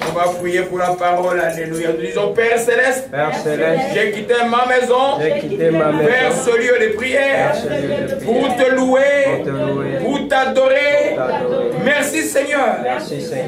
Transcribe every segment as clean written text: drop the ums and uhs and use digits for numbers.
On va prier pour la parole, alléluia. Nous disons, Père Céleste, j'ai quitté ma maison, vers ce lieu de prière, pour te louer, pour t'adorer. Merci Seigneur,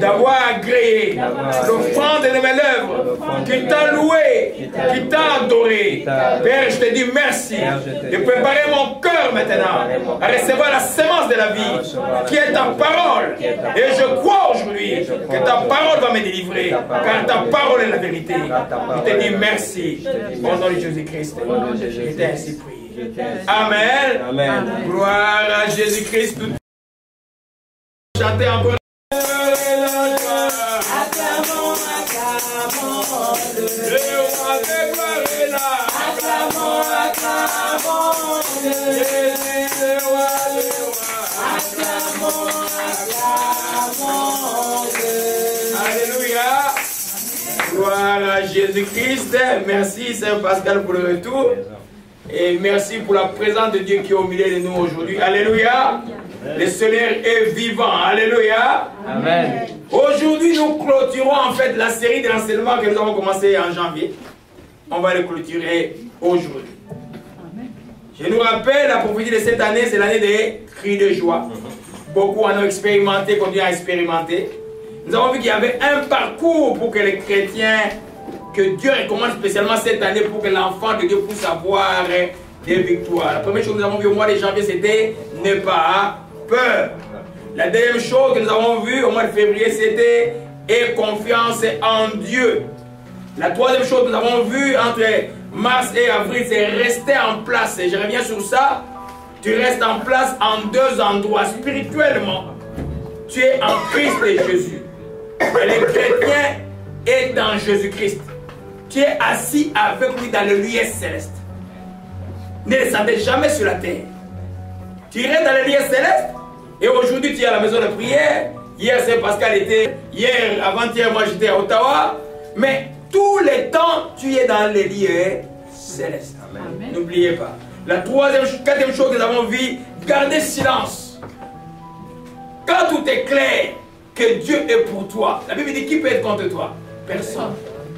d'avoir agréé l'offrande de mes lèvres, qui t'a loué, qui t'a adoré. Père, je te dis merci de préparer mon cœur maintenant à recevoir la semence de la vie, qui est ta parole. Et je crois aujourd'hui que ta parole va me délivrer, car ta parole est la vérité. Je te dis merci au nom de Jésus-Christ. Je t'ai ainsi prié. Amen. Amen. Gloire à Jésus-Christ. Chantez encore. Alléluia. Gloire à Jésus-Christ. Merci Saint Pascal pour le retour. Et merci pour la présence de Dieu qui est au milieu de nous aujourd'hui. Alléluia. Le Seigneur est vivant. Alléluia. Amen. Aujourd'hui, nous clôturons en fait la série de l'enseignement que nous avons commencé en janvier. On va le clôturer aujourd'hui. Je nous rappelle, la prophétie de cette année, c'est l'année des cris de joie. Beaucoup en ont expérimenté, continuent à expérimenter. Nous avons vu qu'il y avait un parcours pour que les chrétiens, que Dieu recommande spécialement cette année pour que l'enfant de Dieu puisse avoir des victoires. La première chose que nous avons vu au mois de janvier, c'était ne pas peur. La deuxième chose que nous avons vue au mois de février, c'était aie confiance en Dieu. La troisième chose que nous avons vue entre mars et avril, c'est rester en place. Et je reviens sur ça. Tu restes en place en deux endroits. Spirituellement, tu es en Christ et Jésus. Et le chrétien est dans Jésus-Christ. Tu es assis avec lui dans le lieu céleste. Ne descendez jamais sur la terre. Tu restes dans le lieu céleste. Et aujourd'hui, tu es à la maison de prière. Hier, Saint Pascal était. Hier, avant-hier, moi j'étais à Ottawa. Mais tous les temps, tu es dans les lieux célestes. N'oubliez pas. La quatrième chose que nous avons vu, garder silence. Quand tout est clair, que Dieu est pour toi. La Bible dit qui peut être contre toi? Personne.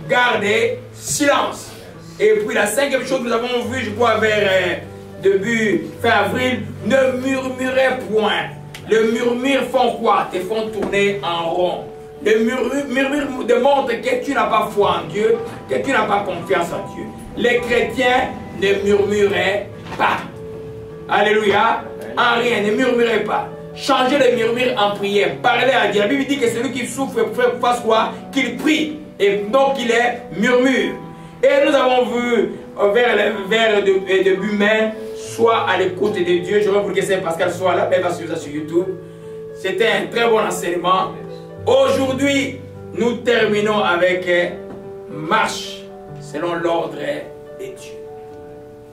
Gardez silence. Et puis la cinquième chose que nous avons vue, je crois, vers début, fin avril, ne murmurez point. Le murmure font quoi? Te font tourner en rond. Le murmure démontre que tu n'as pas foi en Dieu, que tu n'as pas confiance en Dieu. Les chrétiens ne murmuraient pas. Alléluia. En rien, ne murmurez pas. Changez le murmure en prière. Parlez à Dieu. La Bible dit que celui qui souffre fasse quoi? Qu'il prie. Et donc il est murmure. Et nous avons vu vers le début mai, soit à l'écoute de Dieu. Je voudrais que Saint Pascal soit là, elle va suivre ça sur YouTube. C'était un très bon enseignement. Aujourd'hui, nous terminons avec marche selon l'ordre de Dieu.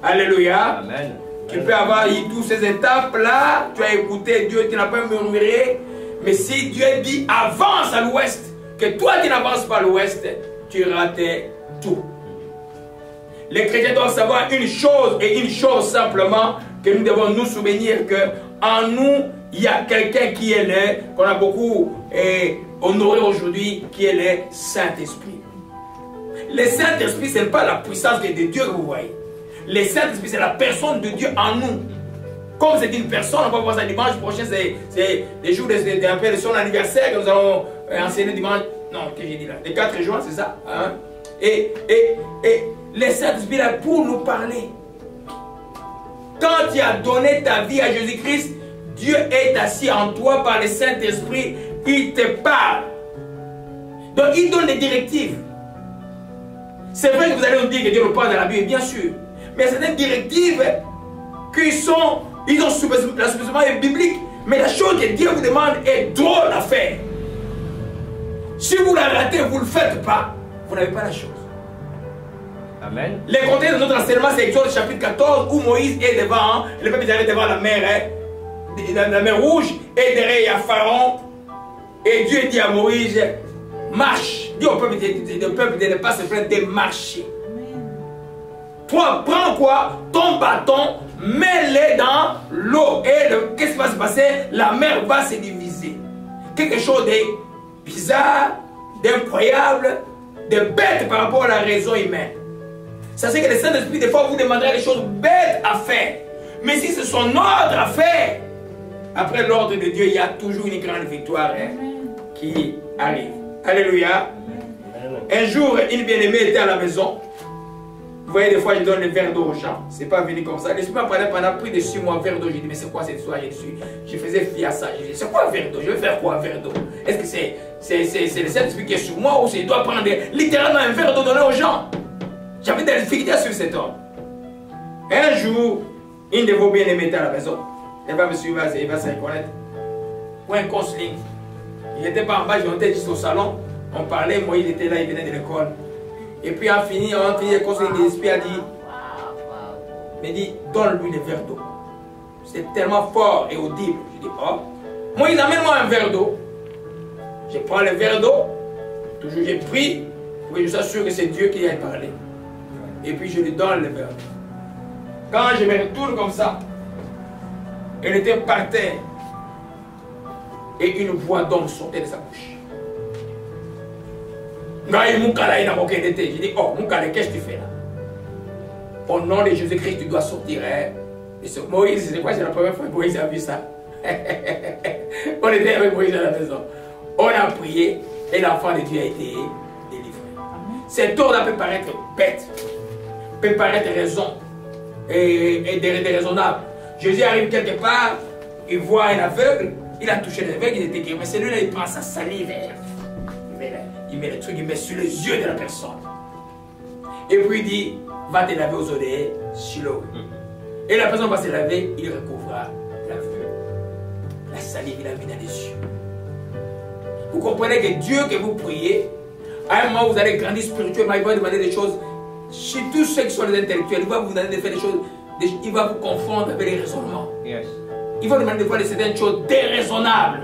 Alléluia. Amen. Tu peux avoir eu toutes ces étapes-là, tu as écouté Dieu, tu n'as pas murmuré. Mais si Dieu dit avance à l'ouest, que toi qui n'avances pas à l'ouest, tu rates tout. Les chrétiens doivent savoir une chose et une chose simplement, que nous devons nous souvenir que en nous, il y a quelqu'un qui est là, qu'on a beaucoup honoré aujourd'hui, qui est le Saint-Esprit. Le Saint-Esprit, ce n'est pas la puissance de Dieu que vous voyez. Le Saint-Esprit, c'est la personne de Dieu en nous. Comme c'est une personne, on va voir ça dimanche prochain, c'est les jours de son anniversaire que nous allons enseigner dimanche. Non, que j'ai dit là, le 4 juin, c'est ça. Hein? Et le Saint-Esprit est pour nous parler. Quand tu as donné ta vie à Jésus-Christ, Dieu est assis en toi par le Saint-Esprit, il te parle. Donc il donne des directives. C'est vrai que vous allez nous dire que Dieu nous parle dans la Bible, bien sûr. Mais c'est des directives ils ont l'assouplissement est biblique. Mais la chose que Dieu vous demande est drôle à faire. Si vous la ratez, vous ne le faites pas, vous n'avez pas la chose. Amen. Le contexte de notre enseignement, c'est Exode chapitre 14, où Moïse est devant, le peuple est devant la mer rouge, et derrière il y a Pharaon. Et Dieu dit à Moïse, marche. Dis au peuple de ne pas se plaindre, de marcher. Toi, prends quoi? Ton bâton, mets-le dans l'eau. Et qu'est-ce qui va se passer? La mer va se diviser. Quelque chose de bizarre, d'incroyable, de bête par rapport à la raison humaine. Ça c'est que le Saint-Esprit, des fois, vous demanderez des choses bêtes à faire. Mais si c'est son ordre à faire, après l'ordre de Dieu, il y a toujours une grande victoire qui arrive. Alléluia. Un jour, une bien-aimée était à la maison. Vous voyez, des fois, je donne le verre d'eau aux gens. C'est pas venu comme ça. L'Esprit m'a parlé pendant plus de 6 mois, verre d'eau. J'ai dit, mais c'est quoi cette histoire? Je faisais fi à ça. J'ai dit, c'est quoi un verre d'eau? Je vais faire quoi un verre d'eau? Est-ce que c'est le Saint-Esprit qui est sur moi ou c'est toi prendre littéralement un verre d'eau donné aux gens? J'avais des difficultés à suivre cet ordre. Un jour, une de vos bien-aimés était à la maison. Elle va me suivre, elle va se reconnaître. Pour un counseling. Il n'était pas en bas, j'étais juste au salon. On parlait, moi il était là, il venait de l'école. Et puis on finit le conseil de l'esprit, a dit, donne-lui le verre d'eau. C'est tellement fort et audible. Je dis, oh, moi il amène-moi un verre d'eau. Je prends le verre d'eau, toujours j'ai pris, pour que je sois sûr que c'est Dieu qui a parlé. Et puis je lui donne le verre d'eau. Quand je me retourne comme ça, elle était par terre. Et une voix d'homme sortait de sa bouche. J'ai dit, oh, Moukala, qu'est-ce que tu fais là? Au nom de Jésus-Christ, tu dois sortir. Hein? Moïse, c'est quoi? C'est la première fois que Moïse a vu ça. On était avec Moïse à la maison. On a prié et l'enfant de Dieu a été délivré. Cet ordre peut paraître bête, peut paraître raison et déraisonnable. Jésus arrive quelque part, il voit un aveugle, il a touché l'aveugle, il était guéri. Mais celui-là, il prend sa salive. Il met le truc, il met sur les yeux de la personne. Et puis il dit, va te laver aux eaux de Siloé. Et la personne va se laver, il recouvrira la vue. La salive, il a mis dans les yeux. Vous comprenez que Dieu que vous priez, à un moment vous allez grandir spirituellement, il va vous demander des choses. Chez tous ceux qui sont des intellectuels, il va vous demander de faire des choses, il va vous confondre avec les raisonnements. Yes. Il va vous demander de faire certaines choses déraisonnables.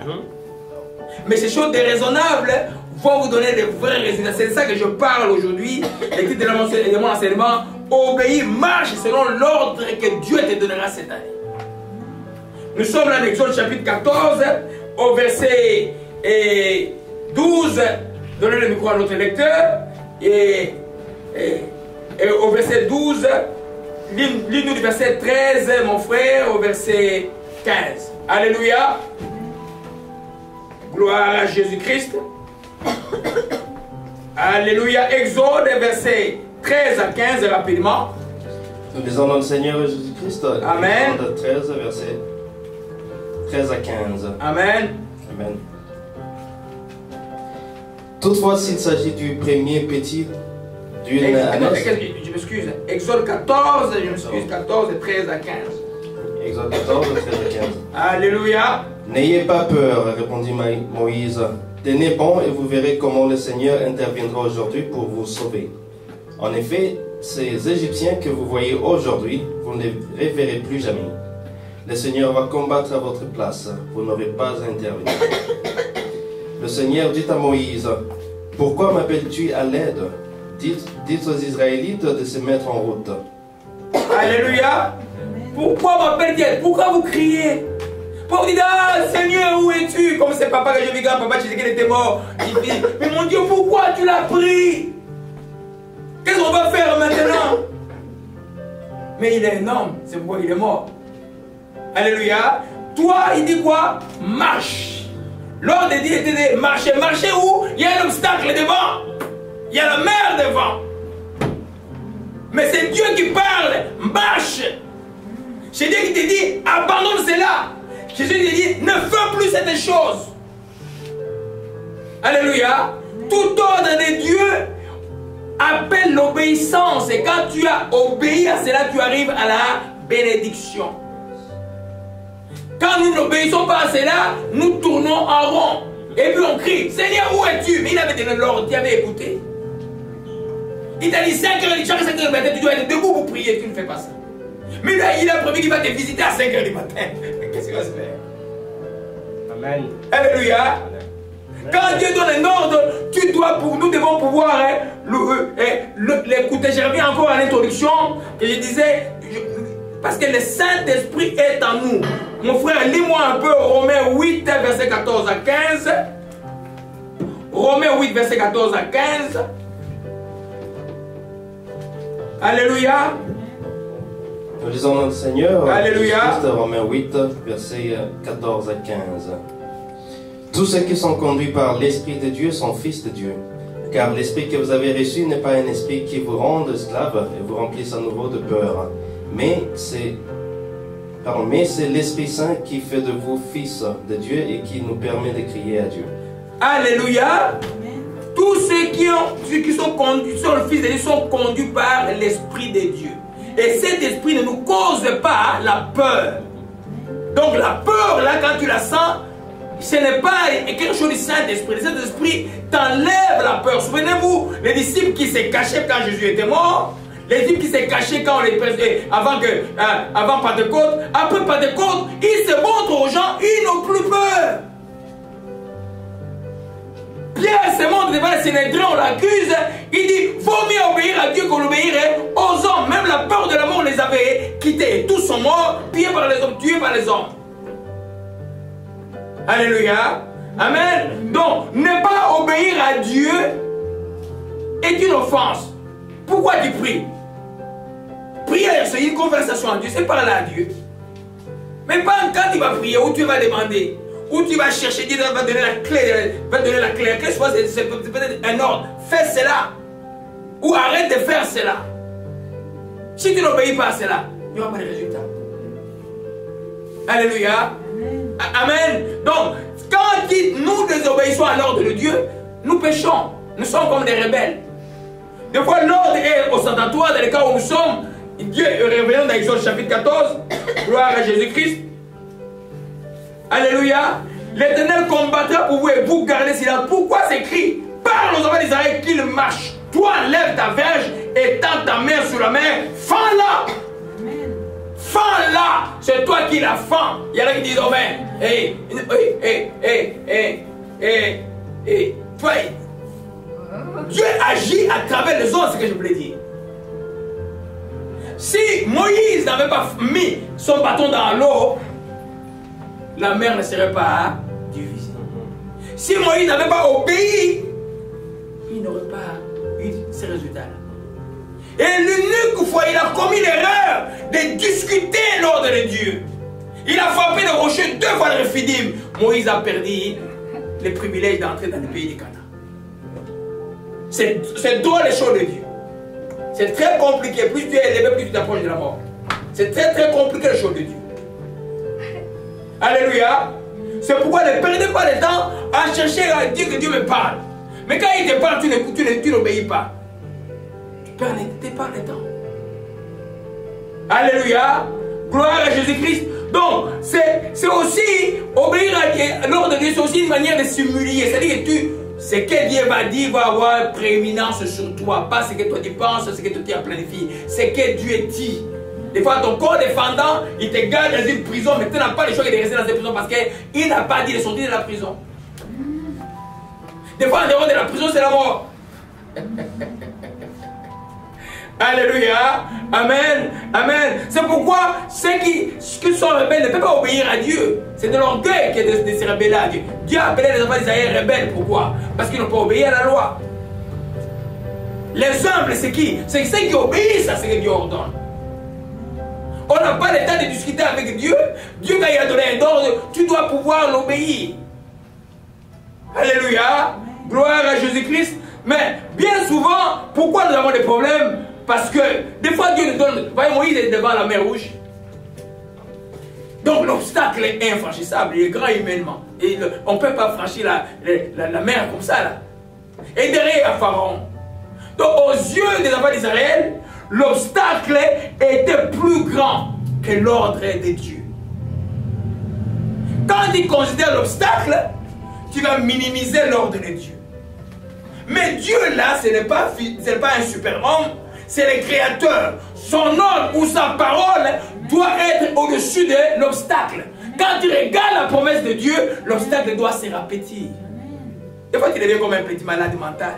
Mais ces choses déraisonnables vont vous donner de vrais résultats. C'est de ça que je parle aujourd'hui. Le titre de mon enseignement, obéis, marche selon l'ordre que Dieu te donnera cette année. Nous sommes dans l'Exode chapitre 14, au verset et 12, donnez le micro à notre lecteur, et au verset 12, lis-nous du verset 13, mon frère, au verset 15. Alléluia. Gloire à Jésus-Christ. Alléluia. Exode, verset 13 à 15, rapidement. Nous lisons dans le Seigneur Jésus-Christ. Amen. Exode 13, verset 13 à 15. Amen. Amen. Toutefois, s'il s'agit du premier petit d'une ânesse... Je m'excuse. Exode 14, je m'excuse, 14, 13 à 15. Exode 14, 13 à 15. Alléluia. N'ayez pas peur, répondit Moïse. Tenez bon et vous verrez comment le Seigneur interviendra aujourd'hui pour vous sauver. En effet, ces Égyptiens que vous voyez aujourd'hui, vous ne les reverrez plus jamais. Le Seigneur va combattre à votre place. Vous n'aurez pas à intervenir. Le Seigneur dit à Moïse, « Pourquoi m'appelles-tu à l'aide ? Dites aux Israélites de se mettre en route. » Alléluia. Pourquoi m'appelle-t-il? Pourquoi vous criez? Pourquoi vous dites, ah Seigneur, où es-tu? Comme c'est papa que je vis, papa, tu sais qu'il était mort. Il dit, mais mon Dieu, pourquoi tu l'as pris? Qu'est-ce qu'on va faire maintenant? Mais il est un homme, c'est pourquoi il est mort. Alléluia. Toi, il dit quoi? Marche. L'ordre dit était de marcher. Marcher où? Il y a un obstacle devant. Il y a la mer devant. Mais c'est Dieu qui parle. Marche. C'est Dieu qui te dit, abandonne cela. Jésus te dit, ne fais plus cette chose. Alléluia. Tout ordre de Dieu appelle l'obéissance. Et quand tu as obéi à cela, tu arrives à la bénédiction. Quand nous n'obéissons pas à cela, nous tournons en rond. Et puis on crie, Seigneur, où es-tu? Mais il avait donné l'ordre, tu avais écouté. Il t'a dit 5 heures, chaque 5 heures du matin, tu dois être debout pour prier, tu ne fais pas ça. Mais là, il a promis qu'il va te visiter à 5 heures du matin. Qu'est-ce qu'il va se faire? Amen. Alléluia. Quand Dieu donne un ordre, nous devons pouvoir l'écouter. Je reviens encore à l'introduction que je disais, parce que le Saint-Esprit est en nous. Mon frère, lis-moi un peu Romains 8, verset 14 à 15. Romains 8, verset 14 à 15. Alléluia. Nous lisons dans le Seigneur, Alléluia. Christ, Romains 8, versets 14 à 15. Tous ceux qui sont conduits par l'Esprit de Dieu sont fils de Dieu. Car l'Esprit que vous avez reçu n'est pas un esprit qui vous rende esclave et vous remplisse à nouveau de peur. Mais c'est l'Esprit Saint qui fait de vous fils de Dieu et qui nous permet de crier à Dieu. Alléluia. Tous ceux qui sont conduits, sont le Fils de Dieu, sont conduits par l'Esprit de Dieu. Et cet esprit ne nous cause pas la peur. Donc la peur, là, quand tu la sens, ce n'est pas quelque chose du Saint-Esprit. Le Saint-Esprit t'enlève la peur. Souvenez-vous, les disciples qui s'est caché quand Jésus était mort, les disciples qui s'est caché quand on les présentait avant Pentecôte, après Pentecôte, ils se montrent aux gens, ils n'ont plus peur. Pierre se montre devant le Sanhédrin, on l'accuse, il dit, vaut mieux obéir à Dieu qu'on obéirait aux hommes. Même la peur de la mort les avait quittés. Tous sont morts, pillés par les hommes, tués par les hommes. Alléluia. Amen. Donc, ne pas obéir à Dieu est une offense. Pourquoi tu pries? Prière, c'est une conversation à Dieu, c'est parler à Dieu. Mais pas quand tu vas prier, où tu vas demander, où tu vas chercher, Dieu va donner la clé, Qu'est-ce que c'est peut-être un ordre. Fais cela. Ou arrête de faire cela. Si tu n'obéis pas à cela, il n'y aura pas de résultat. Alléluia. Amen. Donc, quand nous désobéissons à l'ordre de Dieu, nous péchons. Nous sommes comme des rebelles. Des fois, l'ordre est ostentatoire dans le cas où nous sommes. Dieu est révélé dans Exode chapitre 14. Gloire à Jésus-Christ. Alléluia. L'Éternel combattra pour vous et vous gardez silence. Pourquoi s'écrit? Parle aux enfants d'Israël qu'ils marchent. Toi, lève ta verge et tends ta main sur la mer. Fends-la. Fends-la. C'est toi qui la fends. Il y en a qui disent, oh ben, toi, Dieu agit à travers les autres, c'est ce que je voulais dire. Si Moïse n'avait pas mis son bâton dans l'eau, la mer ne serait pas divisée. Si Moïse n'avait pas obéi, il n'aurait pas eu ces résultats-là. Et l'unique fois, il a commis l'erreur de discuter l'ordre de Dieu. Il a frappé le rocher 2 fois le Rephidim. Moïse a perdu les privilèges d'entrer dans le pays de Canaan. C'est drôle les choses de Dieu. C'est très compliqué. Plus tu es élevé, plus tu t'approches de la mort. C'est très très compliqué les choses de Dieu. Alléluia. C'est pourquoi ne perdez pas le temps à chercher à dire que Dieu me parle. Mais quand il te parle, tu n'obéis pas. Tu perds le temps. Alléluia. Gloire à Jésus-Christ. Donc, c'est aussi obéir à l'ordre de Dieu, c'est aussi une manière de s'humilier. C'est-à-dire que ce que Dieu va dire va avoir prééminence sur toi. Pas ce que toi tu penses, ce que toi tu as planifié. Ce que Dieu dit. Des fois, ton corps défendant, il te garde dans une prison, mais tu n'as pas le choix de rester dans cette prison parce qu'il n'a pas dit de sortir de la prison. Des fois, en dehors de la prison, c'est la mort. Alléluia. Amen. Amen. C'est pourquoi ceux qui sont rebelles ne peuvent pas obéir à Dieu. C'est de l'orgueil qui est de se rebeller à Dieu. Dieu a appelé les enfants d'Israël rebelles. Pourquoi? Parce qu'ils n'ont pas obéi à la loi. Les humbles, c'est qui? C'est ceux qui obéissent à ce que Dieu ordonne. On n'a pas le temps de discuter avec Dieu. Dieu, quand il a donné un ordre, tu dois pouvoir l'obéir. Alléluia. Gloire à Jésus-Christ. Mais bien souvent, pourquoi nous avons des problèmes? Parce que des fois Dieu nous donne. Voyez, Moïse est devant la mer Rouge. Donc l'obstacle est infranchissable, il est grand humainement. Et on ne peut pas franchir la mer comme ça là. Et derrière Pharaon. Donc aux yeux des enfants d'Israël, l'obstacle était plus grand que l'ordre de Dieu. Quand tu considères l'obstacle, tu vas minimiser l'ordre de Dieu. Mais Dieu là, ce n'est pas un super-homme, c'est le créateur. Son ordre ou sa parole doit être au-dessus de l'obstacle. Quand tu regardes la promesse de Dieu, l'obstacle doit se répéter. Des fois, tu deviens comme un petit malade mental.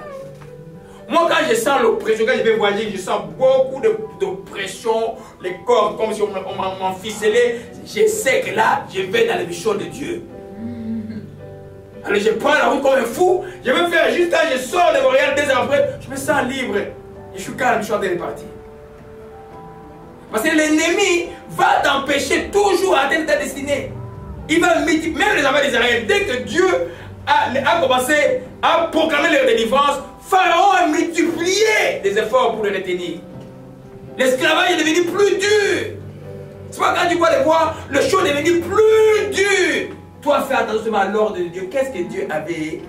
Moi, quand je sens l'oppression, quand je vais voyager, je sens beaucoup d'oppression, les corps comme si on m'en ficelait. Je sais que là, je vais dans les visions de Dieu. Alors je prends la route comme un fou. Je vais faire juste quand je sors de Montréal 2 heures après, je me sens libre. Je suis calme, je suis en train de partir. Parce que l'ennemi va t'empêcher toujours à atteindre ta destinée. Il va multiplier, même les enfants d'Israël, dès que Dieu a commencé à proclamer leur délivrance, Pharaon a multiplié les efforts pour le retenir. L'esclavage est devenu plus dur. C'est pas quand tu vois les voix, le show est devenu plus dur. Toi, fais attention à l'ordre de Dieu. Qu'est-ce que Dieu avait dit?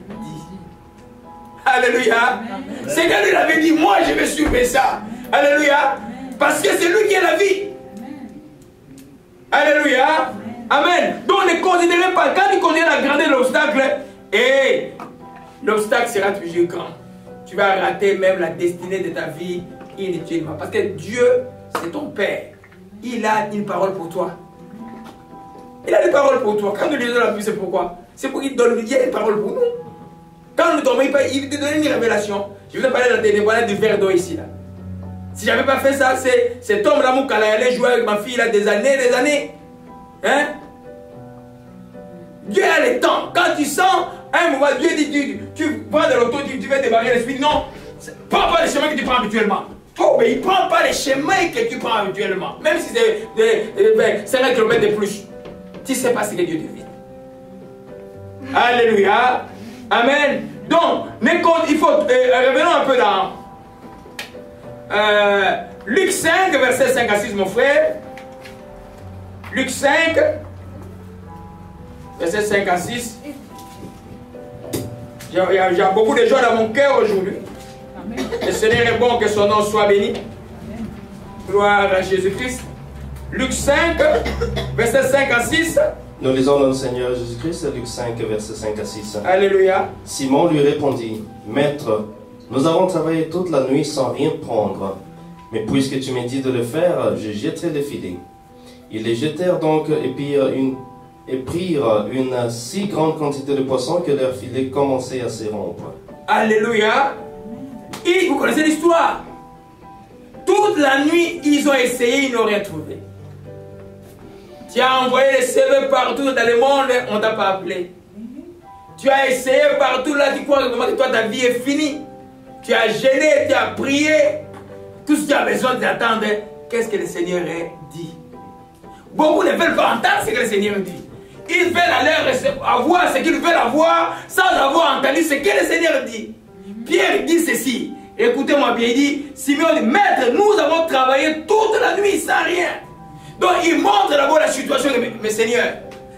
Alléluia. C'est que lui avait dit, moi je vais suivre ça. Alléluia. Parce que c'est lui qui est la vie. Alléluia. Amen. Donc ne considérez pas, quand tu considères la grandeur de l'obstacle, et l'obstacle sera toujours grand. Tu vas rater même la destinée de ta vie inutilement. Parce que Dieu, c'est ton Père. Il a une parole pour toi. Il a des paroles pour toi. Quand nous lisons la Bible, c'est pourquoi? C'est pour qu'il donne, il y a une parole pour nous. Quand nous dormons, il te donne une révélation. Je vous ai parlé du verre d'eau ici. Là. Si je n'avais pas fait ça, cet homme-là, Moukala, il allait jouer avec ma fille là, des années. Hein? Dieu a le temps. Quand tu sens, un moment, Dieu dit, tu vas dans l'auto, tu vas débarrer l'esprit. Non, prends pas les chemins que tu prends habituellement. Oh, mais il ne prend pas les chemins que tu prends habituellement. Même si c'est 50 km de plus. Tu ne sais pas ce que Dieu te dit. Alléluia. Amen. Donc, il faut revenons un peu dans Luc 5, verset 5 à 6, mon frère. Luc 5, verset 5 à 6. J'ai beaucoup de joie dans mon cœur aujourd'hui. Le Seigneur est bon, que son nom soit béni. Amen. Gloire à Jésus-Christ. Luc 5, verset 5 à 6. Nous lisons dans le Seigneur Jésus-Christ, Luc 5, verset 5 à 6. Alléluia. Simon lui répondit, Maître, nous avons travaillé toute la nuit sans rien prendre. Mais puisque tu m'as dit de le faire, je jetterai les filets. Ils les jetèrent donc et prirent une si grande quantité de poissons que leurs filets commençaient à se rompre. Alléluia. Et vous connaissez l'histoire. Toute la nuit, ils ont essayé, ils n'ont rien trouvé. Tu as envoyé les CV partout dans le monde, on ne t'a pas appelé. Tu as essayé partout là, tu crois que toi ta vie est finie. Tu as gêné, tu as prié. Tout ce que tu as besoin d'attendre, qu'est-ce que le Seigneur a dit? Beaucoup ne veulent pas entendre ce que le Seigneur dit. Ils veulent aller avoir ce qu'ils veulent avoir sans avoir entendu ce que le Seigneur dit. Pierre dit ceci. Écoutez-moi bien, il dit, Simeon dit, Maître, nous avons travaillé toute la nuit sans rien. Donc il montre d'abord la situation de mais Seigneur,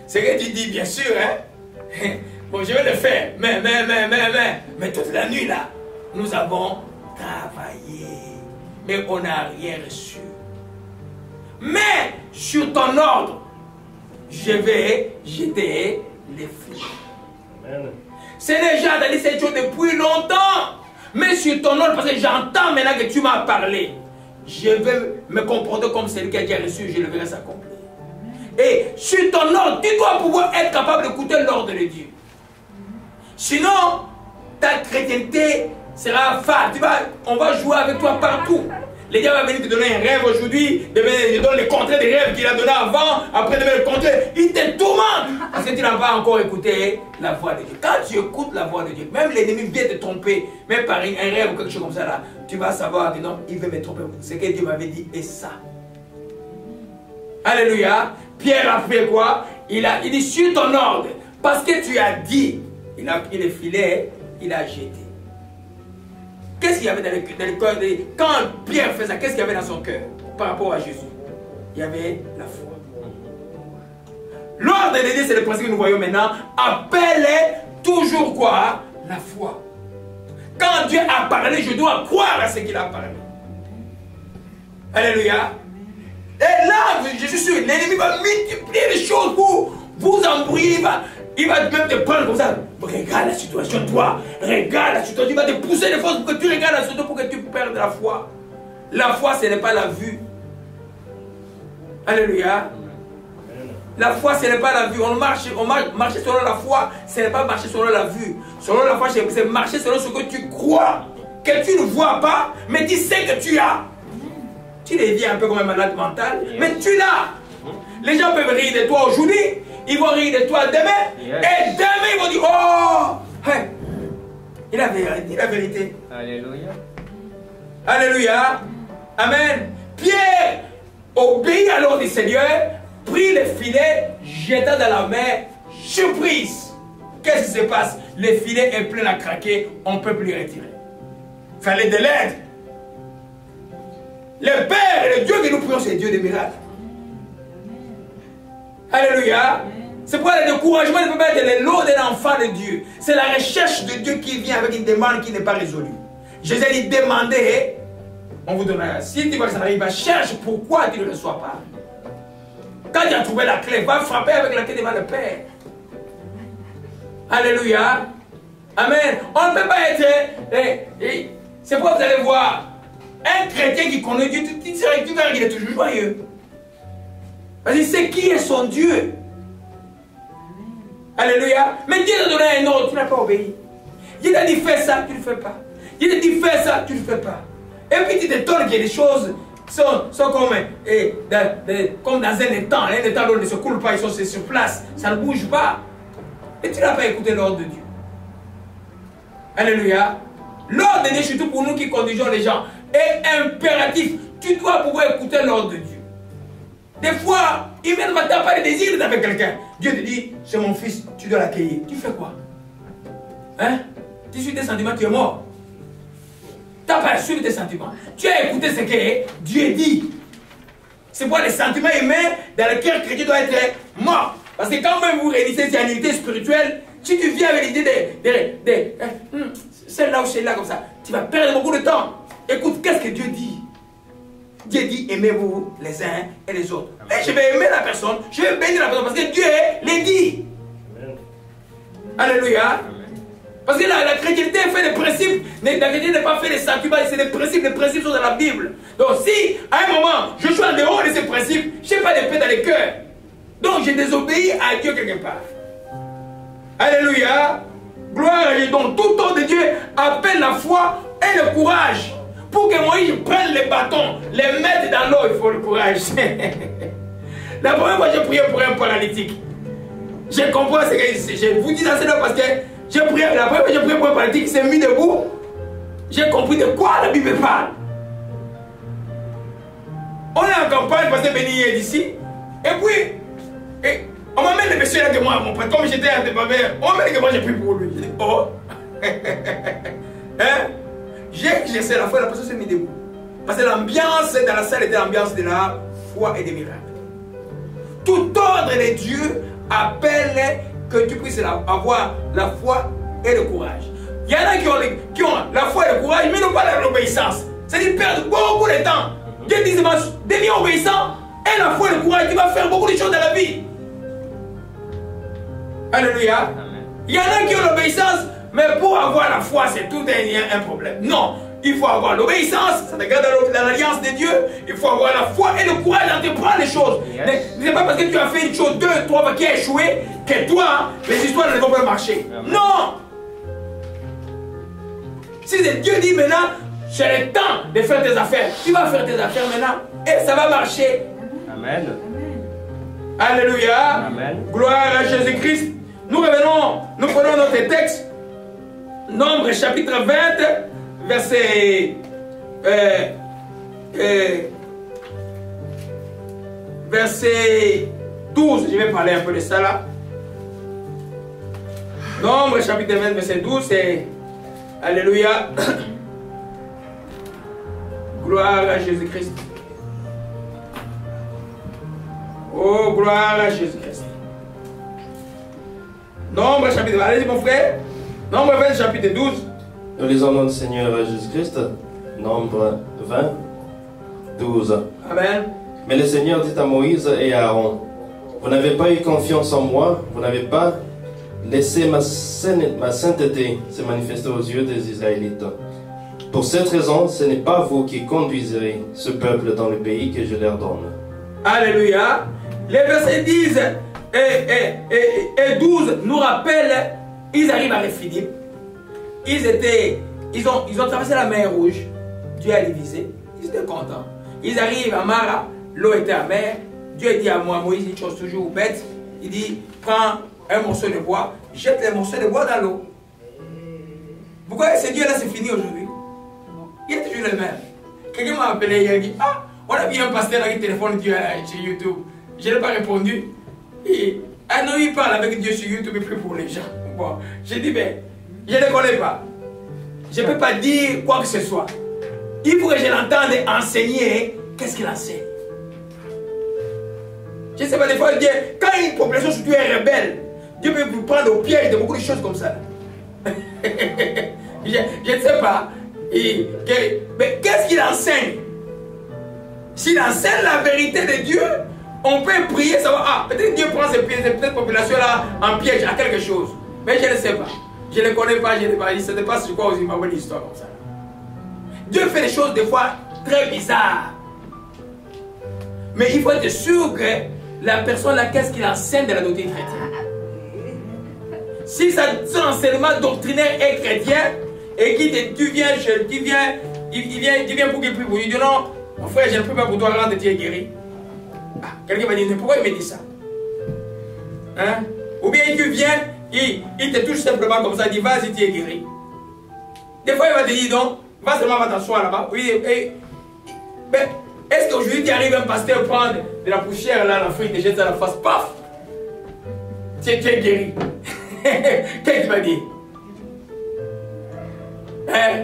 c'est que tu dis bien sûr, hein? Bon, je vais le faire, mais toute la nuit là, nous avons travaillé, mais on n'a rien reçu. Mais sur ton ordre, je vais jeter les filets. Seigneur, j'ai entendu cette chose depuis longtemps. Mais sur ton ordre, parce que j'entends maintenant que tu m'as parlé, je vais me comporter comme celui qui a déjà reçu, je le verrai s'accomplir. Et sur ton ordre, tu dois pouvoir être capable d'écouter l'ordre de Dieu. Sinon, ta chrétienté sera fade. On va jouer avec toi partout. Le diable va venir te donner un rêve aujourd'hui, demain il te donne le contraire des rêves qu'il a donné avant, après demain le contraire. Il te tourmente parce que tu n'as pas encore écouté la voix de Dieu. Quand tu écoutes la voix de Dieu, même l'ennemi vient te tromper, même par un rêve ou quelque chose comme ça là, tu vas savoir que non, il veut me tromper. Ce que Dieu m'avait dit est ça. Alléluia. Pierre a fait quoi? Il dit sur ton ordre, parce que tu as dit, il a pris le filet, il a jeté. Qu'est-ce qu'il y avait dans le cœur de... Quand Pierre fait ça, qu'est-ce qu'il y avait dans son cœur par rapport à Jésus? Il y avait la foi. L'ordre de Dieu, c'est le principe que nous voyons maintenant. Appelle toujours quoi? La foi. Quand Dieu a parlé, je dois croire à ce qu'il a parlé. Alléluia. Et là, je suis sûr, l'ennemi va multiplier les choses pour vous embrouiller. Il va même te prendre comme ça. Regarde la situation, toi. Regarde la situation. Il va te pousser les forces pour que tu regardes la situation, pour que tu perdes la foi. La foi, ce n'est pas la vue. Alléluia. La foi, ce n'est pas la vue. On marche selon la foi, ce n'est pas marcher selon la vue. Selon la foi, c'est marcher selon ce que tu crois, que tu ne vois pas, mais tu sais que tu as. Tu deviens un peu comme un malade mental, mais tu l'as. Les gens peuvent rire de toi aujourd'hui, ils vont rire de toi demain, et demain ils vont dire, oh, hey, il a dit la vérité. Alléluia. Alléluia. Amen. Pierre obéit à l'ordre du Seigneur, prit le filet, jeta dans la mer, surprise. Qu'est-ce qui se passe? Le filet est plein à craquer, on ne peut plus retirer. Il fallait de l'aide. Le Père et le Dieu que nous prions, c'est Dieu des miracles. Alléluia. C'est pourquoi le découragement ne peut pas être le lot d'un enfant de Dieu. C'est la recherche de Dieu qui vient avec une demande qui n'est pas résolue. Jésus dit demandez, on vous donnera. Si tu vois que ça n'arrive pas, cherche pourquoi tu ne le reçois pas. Quand tu as trouvé la clé, va frapper avec la clé devant le Père. Alléluia. Amen. On ne peut pas être... C'est pourquoi vous allez voir un chrétien qui connaît Dieu, tu verras qu'il est toujours joyeux. Parce qu'il sait qui est son Dieu. Alléluia. Mais Dieu t'a donné un ordre, tu n'as pas obéi. Dieu t'a dit fais ça, tu ne le fais pas. Dieu t'a dit fais ça, tu ne le fais pas. Et puis tu t'étonnes qu'il y a des choses sont comme dans un étang. Un étang où ils ne se coulent pas, ils sont sur place. Ça ne bouge pas. Et tu n'as pas écouté l'ordre de Dieu. Alléluia. L'ordre de Dieu, surtout pour nous qui conduisons les gens, est impératif. Tu dois pouvoir écouter l'ordre de Dieu. Des fois, il ne va pas le désir d'être avec quelqu'un. Dieu te dit, c'est mon fils, tu dois l'accueillir. Tu fais quoi? Hein? Tu suis tes sentiments, tu es mort. Tu n'as pas suivi tes sentiments. Tu as écouté ce que Dieu dit. C'est pourquoi les sentiments humains dans le cœur chrétien doivent être morts. Parce que quand même vous réunissez ces unité spirituelle, si tu viens avec l'idée de celle-là ou celle-là comme ça, tu vas perdre beaucoup de temps. Écoute, qu'est-ce que Dieu dit? Dieu dit, aimez-vous les uns et les autres. Et je vais aimer la personne, je vais bénir la personne, parce que Dieu l'a dit. Alléluia. Parce que la chrétienté fait des principes, la chrétienté n'est pas fait des sentiments, c'est des principes, les principes sont dans la Bible. Donc si, à un moment, je suis en dehors de ces principes, je n'ai pas de paix dans le cœur. Donc je désobéis à Dieu quelque part. Alléluia. Gloire à Dieu. Donc tout ordre de Dieu appelle la foi et le courage. Pour que Moïse prenne les bâtons, les mette dans l'eau, il faut le courage. La première fois, j'ai prié pour un paralytique. Je comprends ce que je vous dis dans ce parce que j'ai prié, la première fois que j'ai prié pour un paralytique, il s'est mis debout. J'ai compris de quoi la Bible parle. On est en campagne, parce que Béni est d'ici. Et puis, on m'amène le monsieur là que moi, mon prêtre, comme j'étais à ma mère, on m'amène que moi j'ai prié pour lui. Je dis, oh. Hein? J'ai exercé la foi, la personne s'est mise debout. Parce que l'ambiance dans la salle était l'ambiance de la foi et des miracles. Tout ordre de Dieu appelle que tu puisses avoir la foi et le courage. Il y en a qui ont la foi et le courage, mais n'ont pas l'obéissance. C'est-à-dire qu'ils perdent beaucoup de temps. Dieu dit, deviens obéissant, et la foi et le courage, tu vas faire beaucoup de choses dans la vie. Alléluia. Il y en a qui ont l'obéissance, mais pour avoir la foi, c'est tout un problème. Non, il faut avoir l'obéissance, ça te garde dans l'alliance de Dieu. Il faut avoir la foi et le courage d'entreprendre les choses. Ce n'est pas parce que tu as fait une chose, 2, 3 fois qui a échoué, que toi, les histoires ne vont pas marcher. Amen. Non. Si Dieu dit maintenant, c'est le temps de faire tes affaires, tu vas faire tes affaires maintenant et ça va marcher. Amen. Alléluia. Amen. Gloire à Jésus-Christ. Nous revenons, nous prenons notre texte. Nombre chapitre 20, verset 12. Je vais parler un peu de ça là. Nombre chapitre 20, verset 12, c'est Alléluia. Gloire à Jésus-Christ. Oh, gloire à Jésus-Christ. Nombre chapitre 20. Allez-y mon frère. Nombre 20 chapitre 12. Nous lisons notre Seigneur Jésus-Christ. Nombre 20, 12. Amen. Mais le Seigneur dit à Moïse et à Aaron, vous n'avez pas eu confiance en moi, vous n'avez pas laissé ma sainteté se manifester aux yeux des Israélites. Pour cette raison, ce n'est pas vous qui conduiserez ce peuple dans le pays que je leur donne. Alléluia. Les versets 10 et 12 nous rappellent, ils arrivent à Rephidim. Ils ont traversé la mer Rouge. Dieu a divisé. Ils étaient contents. Ils arrivent à Mara. L'eau était amère. Dieu dit à Moïse une chose toujours bête. Il dit, prends un morceau de bois, jette les morceaux de bois dans l'eau. Pourquoi ce Dieu-là c'est fini aujourd'hui? Il est toujours le même. Quelqu'un m'a appelé hier et dit, ah, on a vu un pasteur qui téléphone Dieu sur YouTube. Je n'ai pas répondu. Et non, il parle avec Dieu sur YouTube et prie pour les gens. Bon, j'ai dit, ben, je ne le connais pas. Je ne peux pas dire quoi que ce soit. Il faut que je l'entende enseigner. Qu'est-ce qu'il enseigne? Je ne sais pas, des fois, Dieu, quand une population surtout est rebelle, Dieu peut vous prendre au piège de beaucoup de choses comme ça. Je ne sais pas. Mais qu'est-ce qu'il enseigne? S'il enseigne la vérité de Dieu, on peut prier, savoir, ah, peut-être Dieu prend cette population-là en piège à quelque chose. Mais je ne sais pas. Je ne connais pas, je ne sais pas. Ce n'est pas sur quoi vous imaginez une histoire comme ça. Dieu fait des choses des fois très bizarres. Mais il faut être sûr que la personne là, qu'est-ce qu'il enseigne de la doctrine chrétienne. Si son enseignement doctrinaire est chrétien, et tu viens pour qu'il prie pour lui, il dit non, mon frère, je ne prie pas pour toi, rendre tu es guéri. Ah, quelqu'un va dire, pourquoi il me dit ça? Hein? Ou bien tu viens, il te touche simplement comme ça, il dit vas-y, tu es guéri. Des fois, il va te dire non, va seulement t'asseoir là-bas. Oui, mais est-ce qu'aujourd'hui tu arrives un pasteur prendre de la poussière là, la frite, te jette à la face, paf, tu es guéri. Qu'est-ce qu'il va dire? Hein?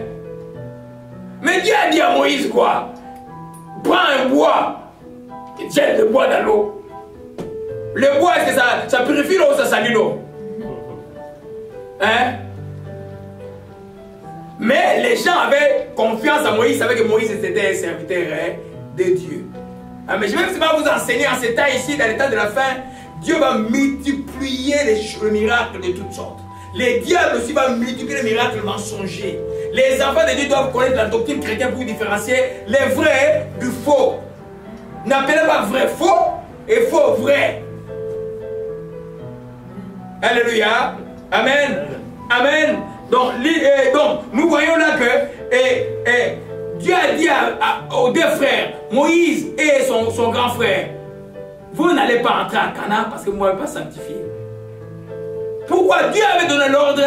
Mais Dieu a dit à Moïse quoi? Prends un bois et jette le bois dans l'eau. Le bois, est-ce que ça purifie l'eau ou ça salue l'eau? Hein? Mais les gens avaient confiance à Moïse, ils savaient que Moïse était un serviteur de Dieu. Ah, mais je vais pas vous enseigner en ce temps ici, dans l'état de la fin, Dieu va multiplier les miracles de toutes sortes. Les diables aussi vont multiplier les miracles mensongers. Les enfants de Dieu doivent connaître la doctrine chrétienne pour différencier les vrais du faux. N'appelez pas vrai faux et faux vrai. Alléluia. Amen. Amen. Donc nous voyons là que Dieu a dit aux deux frères, Moïse et son grand frère, vous n'allez pas entrer à Canaan parce que moi je ne vais pas sanctifier. Pourquoi Dieu avait donné l'ordre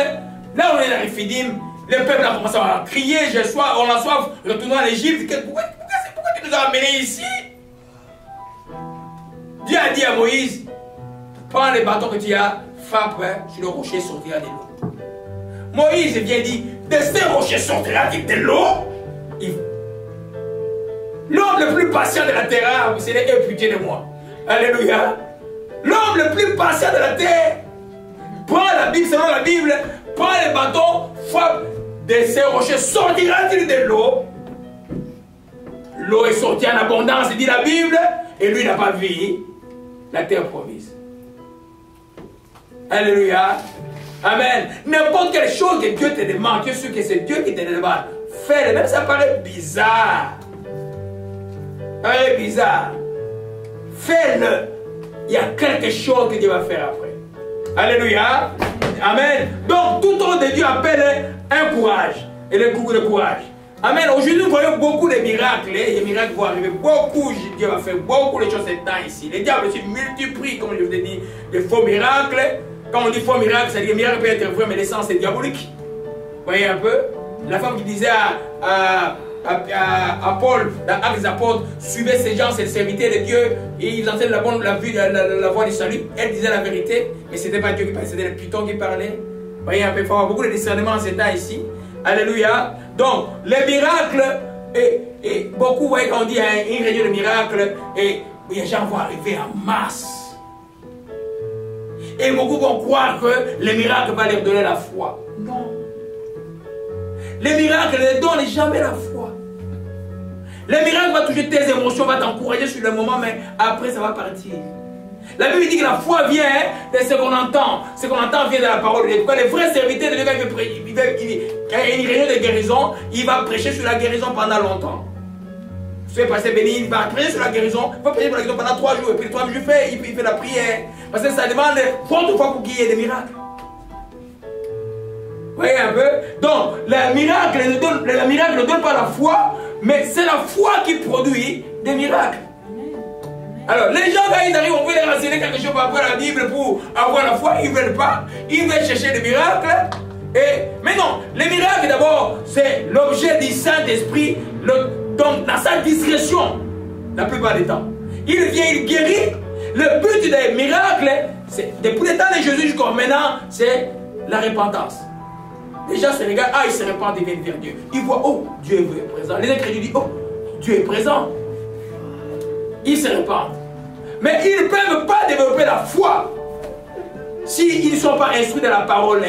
Là, on est dans Réphidim. Le peuple a commencé à crier, j'ai soif, on a soif, retournons en Égypte. Pourquoi tu nous as amenés ici? Dieu a dit à Moïse, prends les bâtons que tu as, frappe sur le rocher, sortira de l'eau. Moïse vient dire, de ces rochers sortira-t-il de l'eau? L'homme le plus patient de la terre, c'est les pitié de moi. Alléluia. L'homme le plus patient de la terre, prends la Bible, selon la Bible, prends les bâtons, frappe de ces rochers, sortira-t-il de l'eau? L'eau est sortie en abondance, dit la Bible, et lui n'a pas vu la terre promise. Alléluia. Amen. N'importe quelle chose que Dieu te demande, tu es sûr que c'est Dieu qui te demande, fais-le. Même ça paraît bizarre. Ça paraît bizarre. Fais-le. Il y a quelque chose que Dieu va faire après. Alléluia. Amen. Donc, tout ordre de Dieu appelle un courage. Et le courage. Amen. Aujourd'hui, nous voyons beaucoup de miracles. Les miracles vont arriver. Beaucoup, Dieu va faire beaucoup de choses cette temps ici. Les diables se multiplient, comme je vous ai dit, les faux miracles. Quand on dit faux miracles, c'est-à-dire que les miracles peuvent être vrais, mais l'essence est diabolique. Vous voyez un peu? La femme qui disait à Paul, dans Actes des Apôtres, suivez ces gens, c'est le serviteur de Dieu, et ils enseignent la voie du salut. Elle disait la vérité, mais ce n'était pas Dieu qui parlait, c'était le python qui parlait. Vous voyez un peu, il faut avoir beaucoup de discernement en ces temps ici. Alléluia. Donc, les miracles, et beaucoup, vous voyez, quand on dit une réunion de miracles, et les gens vont arriver en masse. Et beaucoup vont croire que les miracles vont leur donner la foi. Non. Les miracles ne donnent jamais la foi. Les miracles vont toucher tes émotions, vont t'encourager sur le moment, mais après ça va partir. La Bible dit que la foi vient de ce qu'on entend. Ce qu'on entend vient de la parole de Dieu. Les vrais serviteurs de Dieu, quand il y a une réunion de guérison, il va prêcher sur la guérison pendant longtemps. Vous savez, pasteur Béni, il va prêcher sur la guérison. Il va prêcher sur la guérison pendant 3 jours. Et puis le 3 jours, il fait la prière. Parce que ça demande beaucoup de fois pour qu'il y ait des miracles. Vous voyez un peu? Donc, le miracle ne donne pas la foi, mais c'est la foi qui produit des miracles. Alors, les gens, quand ils arrivent, on veut les renseigner quelque chose par rapport à la Bible pour avoir la foi, ils ne veulent pas. Ils veulent chercher des miracles. Mais non, les miracles, d'abord, c'est l'objet du Saint-Esprit, donc dans sa discrétion, la plupart du temps. Il vient, il guérit. Le but des miracles, depuis le temps de Jésus jusqu'à maintenant, c'est la repentance. Les gens se regardent, ils se repentent et viennent vers Dieu. Ils voient, oh, Dieu est présent. Les incrédules disent, oh, Dieu est présent. Ils se repentent. Mais ils ne peuvent pas développer la foi s'ils ne sont pas instruits de la parole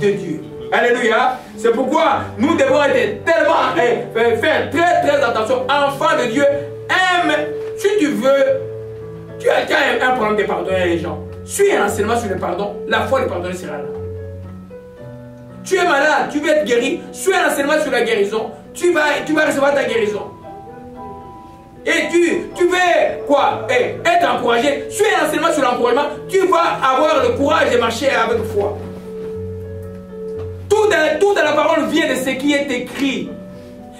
de Dieu. Alléluia. C'est pourquoi nous devons être tellement, faire très très attention. Enfant de Dieu, aime, si tu veux, tu as un problème de pardonner les gens. Suis un enseignement sur le pardon, la foi de pardonner sera là. Tu es malade, tu veux être guéri, suis un enseignement sur la guérison, tu vas recevoir ta guérison. Et tu veux quoi? Être encouragé, suis un enseignement sur l'encouragement, tu vas avoir le courage de marcher avec foi. Tout dans la parole vient de ce qui est écrit.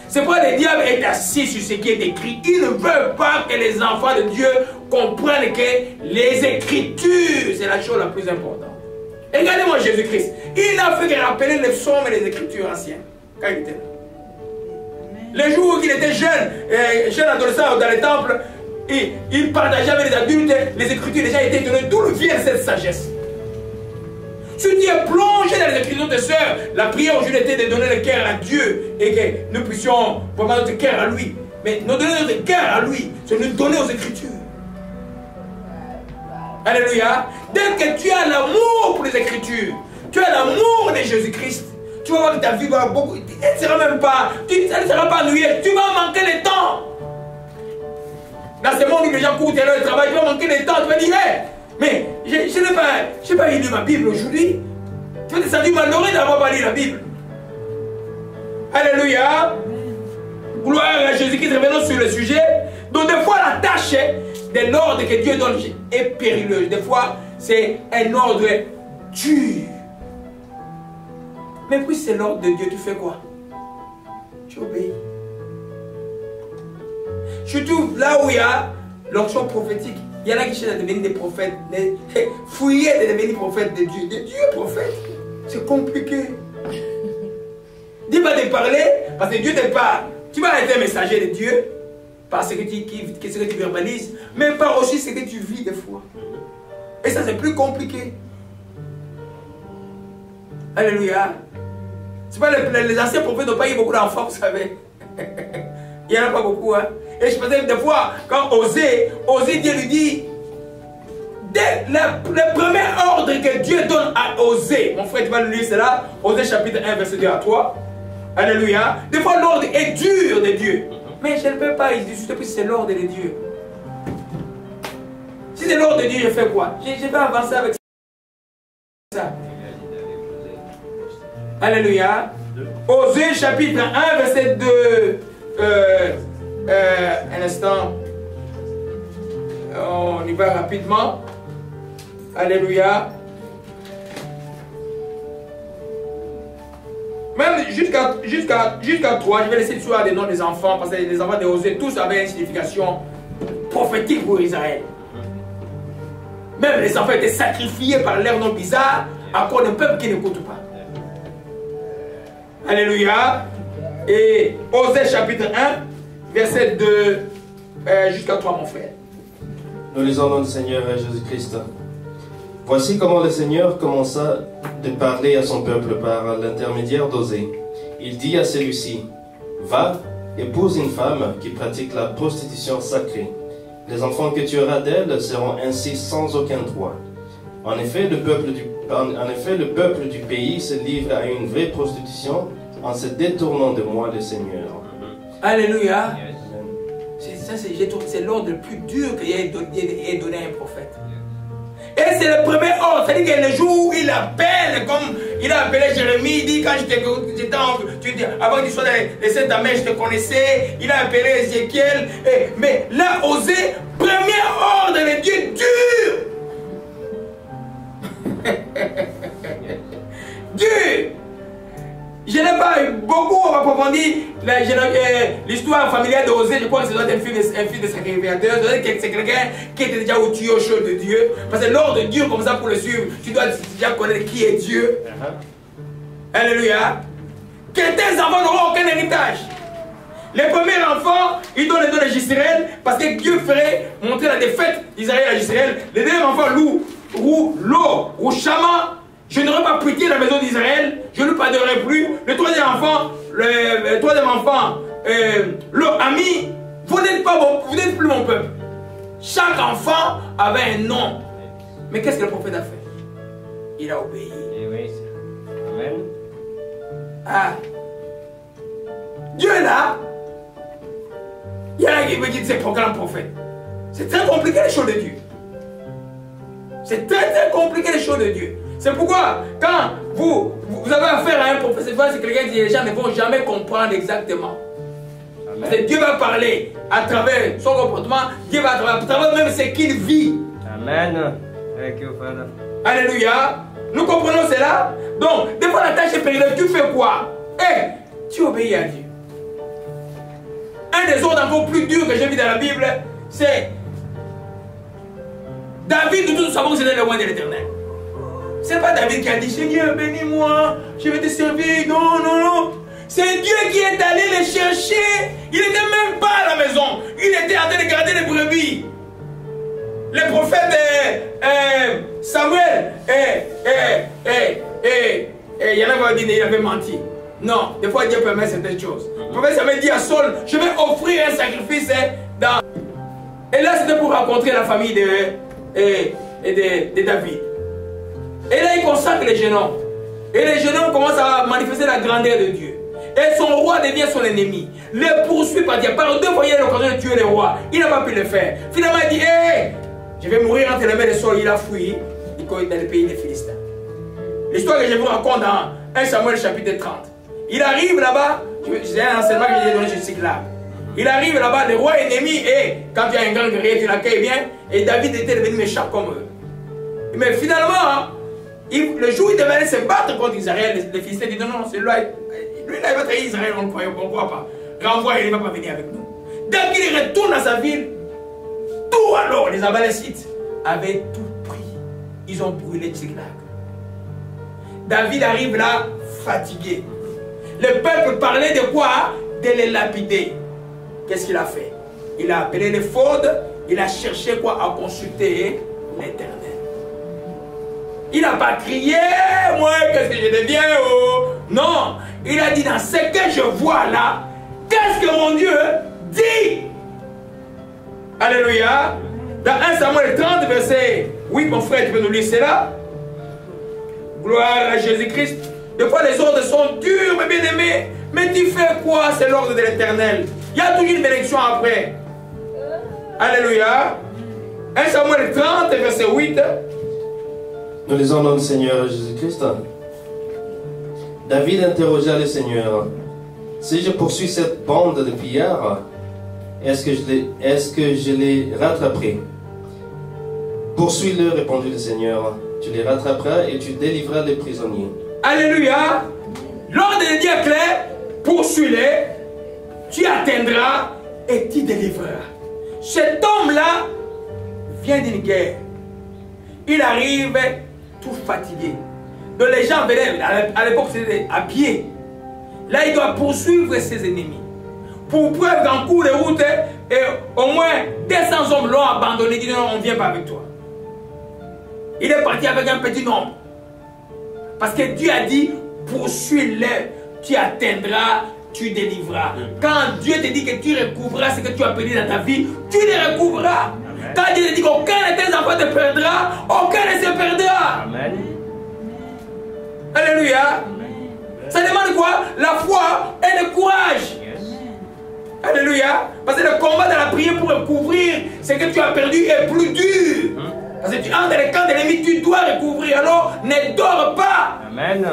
C'est pourquoi le diable est assis sur ce qui est écrit. Il ne veut pas que les enfants de Dieu comprennent que les Écritures, c'est la chose la plus importante. Et regardez-moi Jésus-Christ. Il n'a fait que rappeler les psaumes et les Écritures anciennes. Quand il était là. Les jours où il était jeune adolescent dans les temples, il partageait avec les adultes les Écritures. Les gens étaient étonnés d'où vient cette sagesse. Si tu es plongé dans les Écritures de sœurs, la prière aujourd'hui était de donner le cœur à Dieu et que nous puissions vraiment notre cœur à lui. Mais nous donner notre cœur à lui, c'est nous donner aux Écritures. Alléluia. Dès que tu as l'amour pour les Écritures, tu as l'amour de Jésus-Christ, tu vas voir que ta vie va beaucoup. Elle ne sera même pas, ça ne sera pas ennuyée. Tu vas manquer le temps. Dans ce monde où les gens courent à l'heure de travail, tu vas manquer le temps. Tu vas dire, hey, mais je n'ai pas lu ma Bible aujourd'hui. Tu vas te sentir malheureux d'avoir pas lu la Bible. Alléluia. Gloire à Jésus-Christ. Revenons sur le sujet. Donc des fois la tâche de l'ordre que Dieu donne est périleuse. Des fois c'est un ordre dur. Mais puis c'est l'ordre de Dieu, tu fais quoi? Tu obéis. Surtout là où il y a l'onction prophétique. Il y en a qui cherchent à devenir des prophètes. Fouiller de devenir prophète de Dieu. De Dieu prophète. C'est compliqué. Dieu va te parler parce que Dieu te parle. Tu vas être un messager de Dieu par ce que tu verbalises, mais par aussi ce que tu vis des fois. Et ça, c'est plus compliqué. Alléluia. C'est pas les anciens prophètes n'ont pas eu beaucoup d'enfants, vous savez. Il n'y en a pas beaucoup. Hein? Et je pensais que des fois, quand Osée, Dieu lui dit, dès le premier ordre que Dieu donne à Osée, mon frère, tu vas le lire cela, Osée chapitre 1, verset 2 à 3. Alléluia. Des fois, l'ordre est dur de Dieu. Mais je ne peux pas, il dit, je sais plus si c'est l'ordre de Dieu. Si c'est l'ordre de Dieu, je fais quoi? Je vais avancer avec ça. Alléluia. Osée chapitre 1, verset 2. Un instant. On y va rapidement. Alléluia. Même jusqu'à 3, je vais laisser sur les noms des enfants, parce que les enfants de Osée, tous avaient une signification prophétique pour Israël. Même les enfants étaient sacrifiés par leurs noms bizarres à cause d'un peuple qui n'écoute pas. Alléluia. Et Osée chapitre 1, verset 2 jusqu'à 3, mon frère. Nous lisons dans le Seigneur Jésus-Christ. Voici comment le Seigneur commença de parler à son peuple par l'intermédiaire d'Osée. Il dit à celui-ci, « Va, épouse une femme qui pratique la prostitution sacrée. Les enfants que tu auras d'elle seront ainsi sans aucun droit. En effet, le peuple du pays se livre à une vraie prostitution en se détournant de moi, le Seigneur. » Alléluia. C'est l'ordre le plus dur qu'il ait donné à un prophète. Et c'est le premier ordre, c'est-à-dire que le jour où il appelle, comme il a appelé Jérémie, il dit quand avant que tu sois dans les sept amers, je te connaissais, il a appelé Ézéchiel, mais là, Osée, premier ordre de Dieu dur. Dur. Je n'ai pas beaucoup approfondi l'histoire familiale d'Osée. Je crois que c'est un fils de sacrificateur. C'est quelqu'un qui était déjà au-dessus au chaud de Dieu. Parce que l'ordre de Dieu, comme ça, pour le suivre, tu dois déjà connaître qui est Dieu. Alléluia. Que tes enfants n'auront aucun héritage. Les premiers enfants, ils donnent les dons de Jisraël parce que Dieu ferait montrer la défaite d'Israël à Jisraël. Les deuxièmes enfants, Lou, Chama, je n'aurai pas pitié la maison d'Israël, je ne pardonnerai plus. Le troisième enfant, le ami, vous n'êtes plus mon peuple. Chaque enfant avait un nom. Mais qu'est-ce que le prophète a fait? Il a obéi. Oui. Amen. Ah. Dieu est là. Il y en a qui me disent c'est programme prophète. C'est très compliqué les choses de Dieu. C'est très compliqué les choses de Dieu. C'est pourquoi, quand vous avez affaire à un prophète, c'est quelqu'un qui les gens ne vont jamais comprendre exactement. Amen. Parce que Dieu va parler à travers son comportement, Dieu va à travers même ce qu'il vit. Amen. Thank you, Father. Alléluia. Nous comprenons cela. Donc, des fois la tâche est périlleuse, tu fais quoi? Tu obéis à Dieu. Un des ordres encore plus durs que j'ai vu dans la Bible, c'est David, nous tous savons que c'était le roi de l'Éternel. Ce n'est pas David qui a dit Seigneur, bénis-moi, je vais te servir. Non. C'est Dieu qui est allé les chercher. Il n'était même pas à la maison. Il était en train de garder les brebis. Le prophète Samuel, il y en a qui vont dire qu'il avait menti. Non, des fois Dieu permet certaines choses. Le prophète Samuel dit à Saul, je vais offrir un sacrifice dans... Et là c'était pour rencontrer la famille de David. Et là, il consacre les jeunes hommes. Et les jeunes hommes commencent à manifester la grandeur de Dieu. Et son roi devient son ennemi. Le poursuit par Dieu. Par 2 fois, il a l'occasion de tuer le roi. Il n'a pas pu le faire. Finalement, il dit, je vais mourir entre les mains de Saul. Il a fui. Il est dans le pays des Philistins. L'histoire que je vous raconte dans 1 Samuel chapitre 30. Il arrive là-bas. C'est un enseignement que j'ai donné sur Siklag. Il arrive là-bas, le roi ennemi. Et quand il y a un grand guerrier, tu l'accueilles bien. Et David était devenu méchant comme eux. Mais finalement, le jour où il devait aller se battre contre Israël, les Philistins disent non, c'est lui là, il va trahir Israël, on ne croit pas. Renvoie, il ne va pas venir avec nous. Dès qu'il retourne à sa ville, tout alors, les Amalécites avaient tout pris. Ils ont brûlé Tsiklag. David arrive là, fatigué. Le peuple parlait de quoi? De les lapider. Qu'est-ce qu'il a fait? Il a appelé les fraudes, il a cherché quoi? À consulter l'Éternel. Il n'a pas crié, moi, qu'est-ce que je deviens? Oh. Non, il a dit, dans ce que je vois là, qu'est-ce que mon Dieu dit? Alléluia. Dans 1 Samuel 30, verset 8, mon frère, tu peux nous lire cela? Gloire à Jésus-Christ. Des fois, les ordres sont durs, mes bien-aimés. Mais tu fais quoi? C'est l'ordre de l'Éternel. Il y a toujours une bénédiction après. Alléluia. 1 Samuel 30, verset 8. Nous lisons dans le Seigneur Jésus-Christ. David interrogea le Seigneur. Si je poursuis cette bande de pillards, est-ce que je les rattraperai? Poursuis-le, répondit le Seigneur. Tu les rattraperas et tu délivreras les prisonniers. Alléluia. L'ordre de Dieu est clair. Poursuis-les, tu atteindras et tu délivreras. Cet homme-là vient d'une guerre. Il arrive tout fatigué. Donc les gens venaient, à l'époque c'était à pied. Là il doit poursuivre ses ennemis. Pour preuve qu'en cours de route, et au moins 200 hommes l'ont abandonné. Ils disent non, on ne vient pas avec toi. Il est parti avec un petit nombre. Parce que Dieu a dit, poursuis-les, tu atteindras, tu délivreras. Quand Dieu te dit que tu recouvreras ce que tu as perdu dans ta vie, tu les recouvreras. Amen. Quand Dieu te dit qu'aucun de tes enfants te perdra, aucun ne se perdra. Amen. Alléluia. Amen. Ça demande quoi? La foi et le courage. Yes. Alléluia. Parce que le combat de la prière pour recouvrir ce que tu as perdu est plus dur. Parce que tu entres dans le camp de l'ennemi, tu dois recouvrir. Alors, ne dors pas. Amen.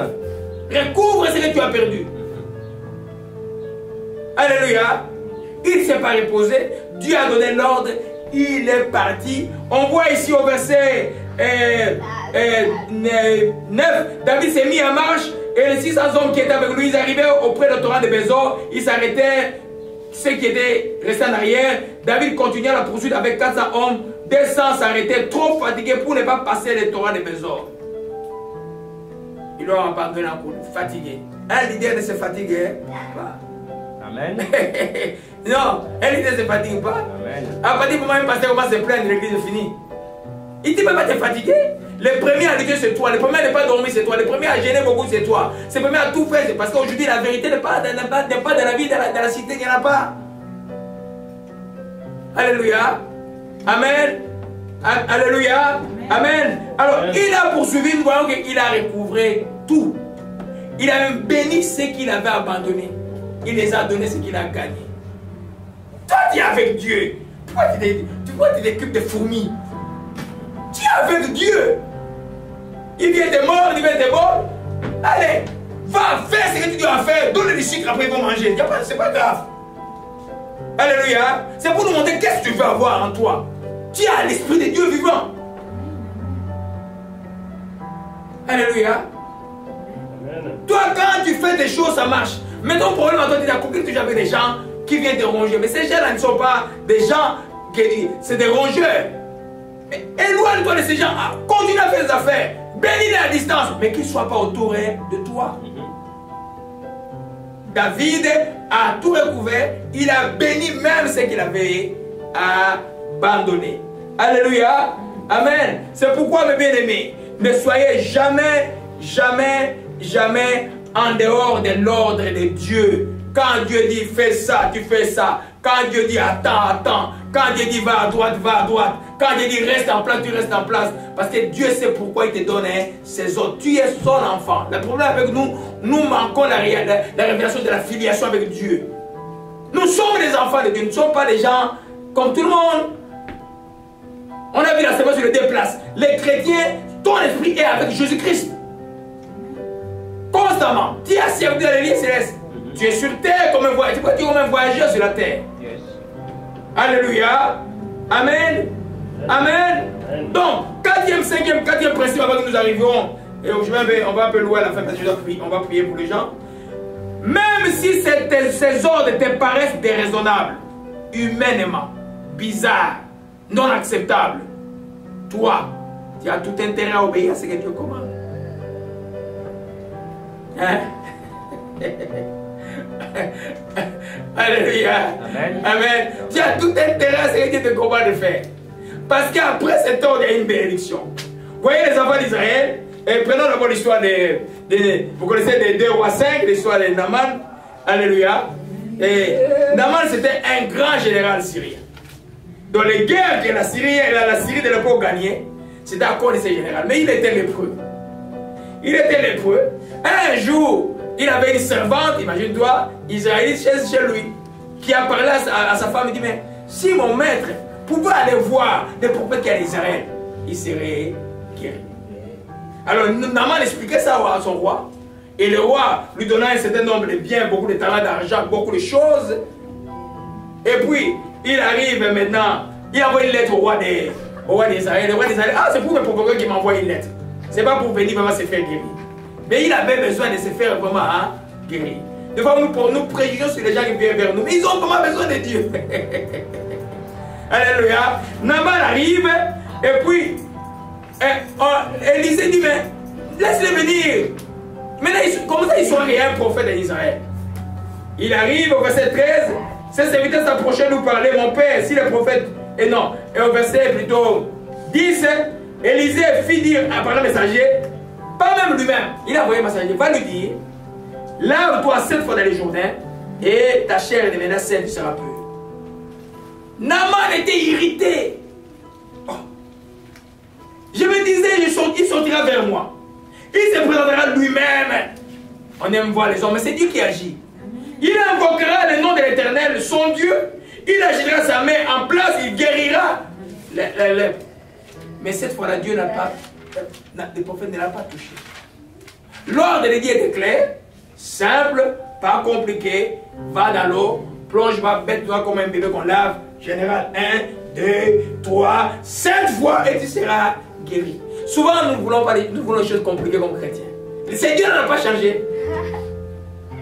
Recouvre ce que tu as perdu. Alléluia. Il ne s'est pas reposé. Dieu a donné l'ordre. Il est parti. On voit ici au verset 9, David s'est mis en marche et les 600 hommes qui étaient avec lui, ils arrivaient auprès du torrent de Bézor. Ils s'arrêtaient. Ceux qui étaient restés en arrière, David continuait la poursuite avec 400 hommes. 200 s'arrêtaient, trop fatigués pour ne pas passer le torrent de Bézor. Ils l'ont abandonné en cours, fatigué. Un leader ne se fatigue pas. Amen. Non, un leader ne se fatigue pas. Amen. À partir du moment où un pasteur commence à se plaindre, l'église est finie. Il dit, mais pas te fatiguer. Le premier à lutter, c'est toi. Le premier à ne pas dormir, c'est toi. Le premier à gêner beaucoup, c'est toi. Le premier à tout faire, c'est parce qu'aujourd'hui, la vérité n'est pas dans la vie, dans la cité, il n'y en a pas. Alléluia. Amen. Alléluia. Amen. Alors, il a poursuivi, nous voyons qu'il a recouvré tout. Il a même béni ceux qu'il avait abandonnés. Il les a donnés ce qu'il a gagné. Toi, tu es avec Dieu. Pourquoi tu t'occupes des fourmis? Tu es avec Dieu. Il vient de mort, il vient de mort. Allez, va faire ce que tu dois faire. Donne du sucre, après ils vont manger. C'est pas grave. Alléluia. C'est pour nous montrer qu'est-ce que tu veux avoir en toi. Tu as l'esprit de Dieu vivant. Alléluia. Toi, quand tu fais des choses, ça marche. Mais ton problème à toi, tu as compris toujours avec des gens qui viennent te ronger. Mais ces gens-là ne sont pas des gens c'est des rongeurs. Éloigne-toi de ces gens. Continue à faire des affaires. Bénis-les à distance. Mais qu'ils ne soient pas autour de toi. David a tout recouvert. Il a béni même ce qu'il avait abandonné. Alléluia. Amen. C'est pourquoi, mes bien-aimés, ne soyez jamais, jamais, jamais en dehors de l'ordre de Dieu. Quand Dieu dit fais ça, tu fais ça. Quand Dieu dit attends, attends. Quand Dieu dit va à droite, va à droite. Quand Dieu dit reste en place, tu restes en place. Parce que Dieu sait pourquoi il te donne ses ordres. Tu es son enfant. Le problème avec nous, nous manquons la révélation de la filiation avec Dieu. Nous sommes des enfants de Dieu. Nous ne sommes pas des gens comme tout le monde. On a vu la séquence sur les deux places. Les chrétiens, ton esprit est avec Jésus-Christ. Constamment. Tu es assis avec Dieu dans les lieux célestes. Tu es sur terre comme un voyageur. Tu es comme un voyageur sur la terre. Yes. Alléluia. Amen. Amen. Donc, quatrième principe avant que nous arrivions. Et on va un peu loin à la fin parce que on va prier pour les gens. Même si ces ordres te paraissent déraisonnables, humainement, bizarres, non acceptables, toi, tu as tout intérêt à obéir à ce que Dieu commande. Hein? Alléluia. Amen. Amen. Tu as tout intérêt à ce que Dieu te commande de faire. Parce qu'après cet ordre, il y a une bénédiction. Vous voyez les enfants d'Israël, et prenons d'abord l'histoire vous connaissez les 2 rois 5, l'histoire de Naaman. Alléluia. Et Naaman, c'était un grand général syrien. Dans les guerres que la Syrie de l'époque gagnait, c'était à cause de ces généraux. Mais il était lépreux. Il était lépreux. Un jour, il avait une servante, imagine-toi, israélite chez lui, qui a parlé à sa femme. Il dit, mais si mon maître pouvait aller voir les prophètes qui a Israël, il serait guéri. Alors Naaman expliquait ça à son roi. Et le roi lui donna un certain nombre de biens, beaucoup de talents d'argent, beaucoup de choses. Et puis, il arrive maintenant, il envoie une lettre au roi d'Israël. Le roi d'Israël, ah, c'est pour me provoquer qu'il m'envoie une lettre. C'est pas pour venir vraiment se faire guérir. Mais il avait besoin de se faire vraiment guérir. Des fois, nous préjugeons sur les gens qui viennent vers nous, mais ils ont vraiment besoin de Dieu. Alléluia. Naaman arrive, et puis, Élisée dit, mais laisse-les venir. Maintenant, comment ça, ils sont un prophète d'Israël? Il arrive au verset 13. Ses serviteurs s'approchaient nous parler, mon père, si le prophète. Et non, et au verset plutôt 10, Élisée fit dire par le messager, pas même lui-même, il a envoyé un messager, va lui dire, lave-toi 7 fois dans les Jourdains, et ta chair deviendra saine, tu seras pur. Naaman était irrité. Oh. Je me disais, il sortira vers moi. Il se présentera lui-même. On aime voir les hommes, mais c'est Dieu qui agit. Il invoquera le nom de l'Éternel, son Dieu. Il agitera sa main en place, il guérira les lèpres. Mais cette fois-là, Dieu n'a pas, le prophète ne l'a pas touché. L'ordre de Dieu était clair, simple, pas compliqué. Va dans l'eau, plonge-toi, bête-toi comme un bébé qu'on lave. Général, 1, 2, 3, 7 fois et tu seras guéri. Souvent, nous voulons des choses compliquées comme chrétiens. Le Seigneur n'a pas changé.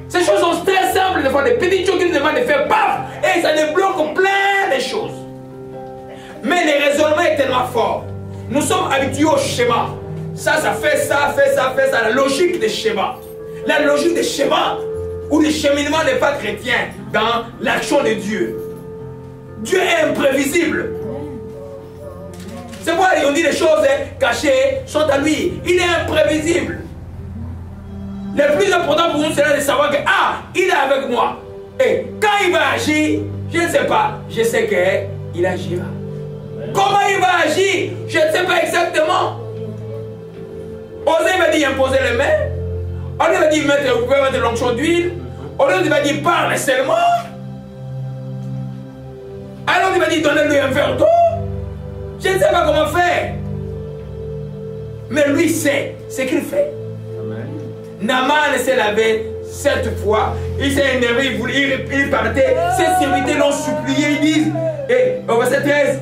Ces choses sont très simples, des fois, des petites choses qui nous demandent de faire, paf, et ça débloque plein de choses. Mais le raisonnement est tellement fort. Nous sommes habitués au schéma. Ça fait ça, fait ça, fait ça, la logique des schémas. La logique des schémas, où le cheminement n'est pas chrétien dans l'action de Dieu. Dieu est imprévisible. C'est pourquoi on dit les choses cachées sont à lui. Il est imprévisible. Le plus important pour nous, c'est de savoir que, il est avec moi. Et quand il va agir, je ne sais pas, je sais qu'il agira. Comment il va agir, je ne sais pas exactement. Osée m'a dit imposer les mains. On lui a dit vous pouvez mettre l'onction d'huile. On lui a dit parle seulement. Alors il m'a dit donnez-lui un verre d'eau. Je ne sais pas comment faire. Mais lui sait ce qu'il fait. Naaman s'est lavé 7 fois. Il s'est énervé, il partait. Ses serviteurs l'ont supplié. Ils disent, au verset 13,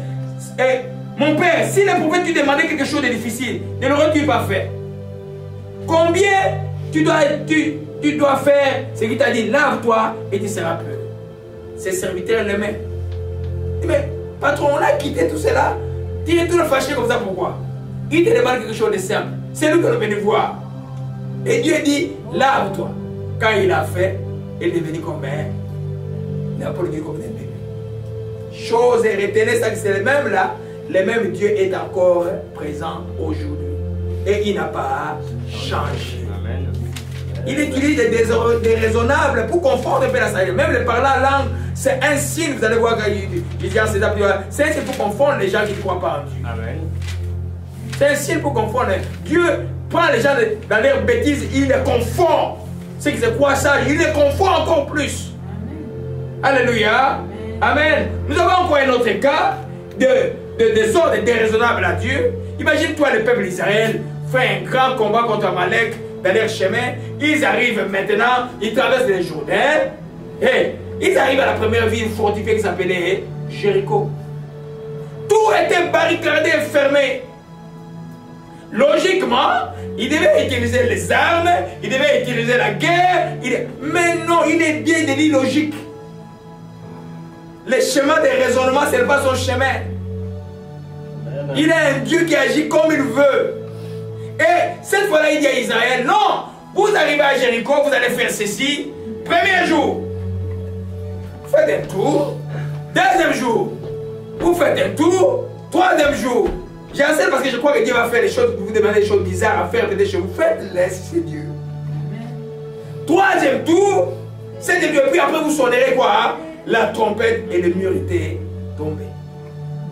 mon père, si le prophète tu demandais quelque chose de difficile, ne l'aurais-tu pas fait? Combien tu dois faire ce qu'il t'a dit? Lave-toi et tu seras pur. Ses serviteurs l'aimaient. Mais patron, on a quitté tout cela. Tu es tout fâché comme ça, pourquoi? Il te demande quelque chose de simple. C'est lui que nous venons voir. Et Dieu dit, lave-toi. Quand il a fait, il est devenu comme il a pas le Dieu comme un bébé. Chose et retenez ça que c'est le même là, le même Dieu est encore présent aujourd'hui. Et il n'a pas changé. Amen. Il utilise des raisonnables pour confondre un peu la sagesse. Même le parler en langue, c'est un signe, vous allez voir qu'il dit c'est un signe pour confondre les gens qui ne croient pas en Dieu. Amen. C'est un signe pour confondre. Dieu prend les gens dans leurs bêtises, il les confond. Ceux qui se croient ça, il les confond encore plus. Amen. Alléluia. Amen. Nous avons encore un autre cas de désordre déraisonnable à Dieu. Imagine-toi le peuple d'Israël fait un grand combat contre Amalek dans leur chemin. Ils arrivent maintenant, ils traversent les Jourdains. Et ils arrivent à la première ville fortifiée qui s'appelait Jéricho. Tout était barricadé et fermé. Logiquement, il devait utiliser les armes, il devait utiliser la guerre. Mais non, il est bien de l'illogique. Le chemin de raisonnement, ce n'est pas son chemin. Il est un Dieu qui agit comme il veut. Et cette fois-là, il dit à Israël, non, Vous arrivez à Jéricho, vous allez faire ceci. Premier jour, vous faites un tour. Deuxième jour, vous faites un tour. Troisième jour, j'enseigne parce que je crois que Dieu va faire les choses, vous demandez des choses bizarres à faire, chez vous. Faites-les, c'est Dieu. Troisième tour, c'est Dieu. Puis après, vous sonnerez quoi? La trompette et le mur était tombé.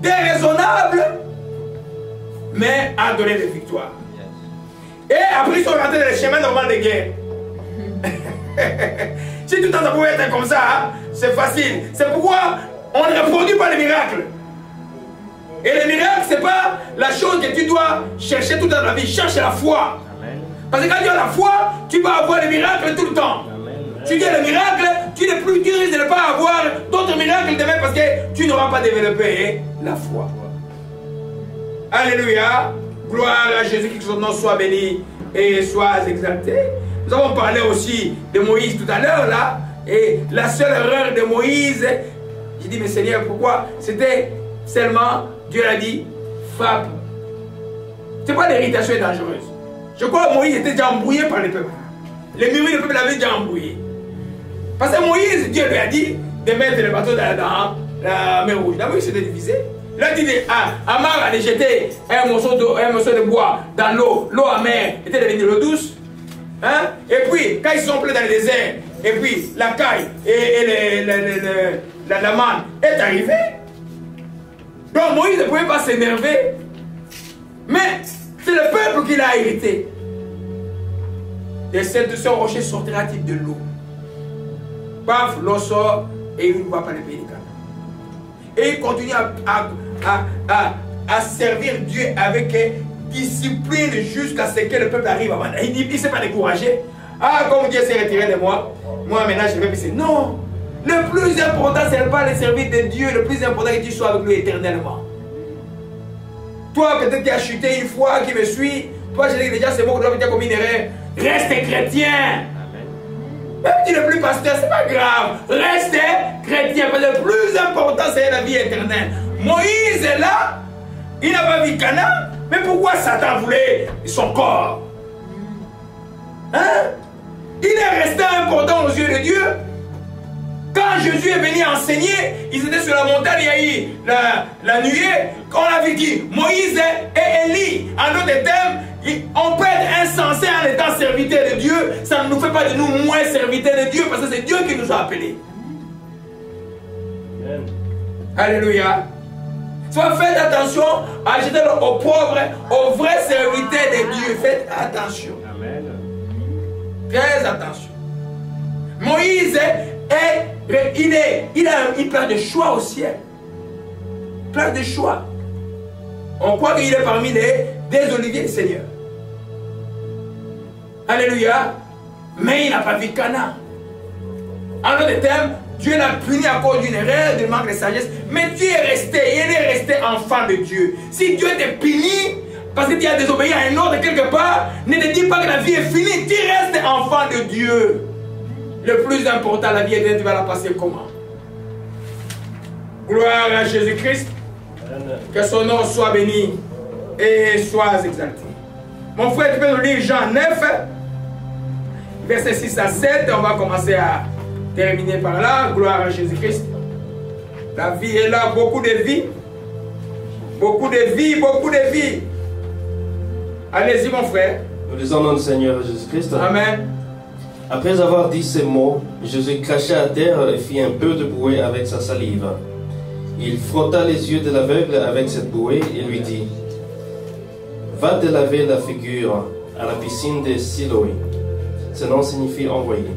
Déraisonnable, mais a donné des victoires. Et après, ils sont rentrés dans le chemin normal de guerre. Si tout le temps ça pouvait être comme ça, hein, c'est facile. C'est pourquoi on ne reproduit pas les miracles. Et les miracles, ce n'est pas la chose que tu dois chercher toute ta vie. Cherche la foi. Amen. Parce que quand tu as la foi, tu vas avoir les miracles tout le temps. Amen. Tu dis le miracle, tu risques de ne pas avoir d'autres miracles demain parce que tu n'auras pas développé la foi. Alléluia. Gloire à Jésus, que son nom soit béni et soit exalté. Nous avons parlé aussi de Moïse tout à l'heure là. Et la seule erreur de Moïse, j'ai dit mais Seigneur, pourquoi? C'était seulement, Dieu l'a dit, frappe. C'est pas l'irritation est dangereuse. Je crois que Moïse était déjà embrouillé par le peuple. Les murmures du peuple l'avaient déjà embrouillé. Parce que Moïse, Dieu lui a dit de mettre le bateau dans la mer Rouge. La mer s'était divisée. Il a dit à Amar allait jeter un morceau de bois dans l'eau. L'eau amère était devenue l'eau douce. Hein? Et puis, quand ils sont pleins dans le désert, et puis la caille et la manne est arrivée. Donc Moïse ne pouvait pas s'énerver. Mais c'est le peuple qui l'a irrité. De ce rocher sortira-t-il de l'eau. Paf, l'eau sort et il ne va pas le pays du Canaan. Et il continue à servir Dieu avec discipline jusqu'à ce que le peuple arrive à Manaï. Il ne s'est pas découragé. Ah, comme Dieu s'est retiré de moi, moi maintenant je vais pisser. Non! Le plus important, ce n'est pas le service de Dieu. Le plus important, c'est que tu sois avec lui éternellement. Toi, peut-être qui as chuté une fois, qui me suis, toi, je dis déjà, c'est bon que tu as commis une erreur. Reste chrétien. Même si tu n'es plus pasteur, c'est pas grave. Reste chrétien. Parce que le plus important, c'est la vie éternelle. Moïse est là. Il n'a pas vu Canaan. Mais pourquoi Satan voulait son corps? Hein? Il est resté important aux yeux de Dieu. Quand Jésus est venu enseigner, ils étaient sur la montagne, il y a eu la nuée. On avait dit Moïse et Élie. En d'autres termes, on peut être insensé en étant serviteur de Dieu. Ça ne nous fait pas de nous moins serviteurs de Dieu parce que c'est Dieu qui nous a appelés. Amen. Alléluia. Soit faites attention à jeter aux pauvres, aux vrais serviteurs de Dieu. Faites attention. Amen. Très attention. Moïse il a une place de choix au ciel. Place de choix. On croit qu'il est parmi des oliviers du Seigneur. Alléluia. Mais il n'a pas vu Canaan. En d'autres termes, Dieu l'a puni à cause d'une erreur, d'un manque de sagesse. Mais tu es resté, il est resté enfant de Dieu. Si Dieu te punit parce que tu as désobéi à un autre quelque part, ne te dis pas que la vie est finie. Tu restes enfant de Dieu. Le plus important, la vie éternelle, tu vas la passer comment? Gloire à Jésus-Christ. Que son nom soit béni et soit exalté. Mon frère, tu peux nous lire Jean 9, verset 6 à 7. On va commencer à terminer par là. Gloire à Jésus-Christ. La vie est là, beaucoup de vie. Beaucoup de vie, beaucoup de vie. Allez-y, mon frère. Nous lisons dans le Seigneur Jésus-Christ. Amen. Après avoir dit ces mots, Jésus cracha à terre et fit un peu de bouée avec sa salive. Il frotta les yeux de l'aveugle avec cette bouée et lui dit: Va te laver la figure à la piscine de Siloé. Ce nom signifie envoyé.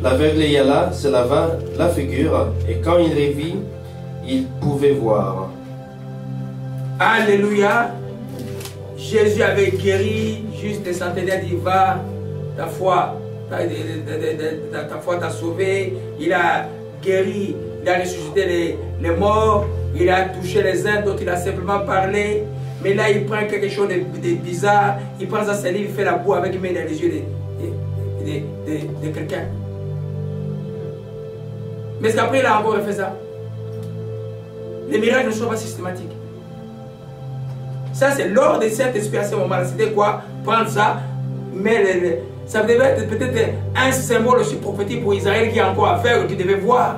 L'aveugle y alla, se lava la figure, et quand il les vit, il pouvait voir. Alléluia. Jésus avait guéri juste des centenaires. Il va, ta foi t'a sauvé. Il a guéri, il a ressuscité les morts, il a touché les uns, d'autres il a simplement parlé. Mais là il prend quelque chose de bizarre, il prend sa salive, il fait la boue avec, il met dans les yeux de quelqu'un. Mais est-ce qu'après il a encore fait ça? Les miracles ne sont pas systématiques. Ça c'est l'ordre de Saint-Esprit à ce moment-là. C'était quoi? Prendre ça, mettre Ça devait être peut-être un symbole aussi prophétique pour Israël qui a encore à faire, qui devait voir.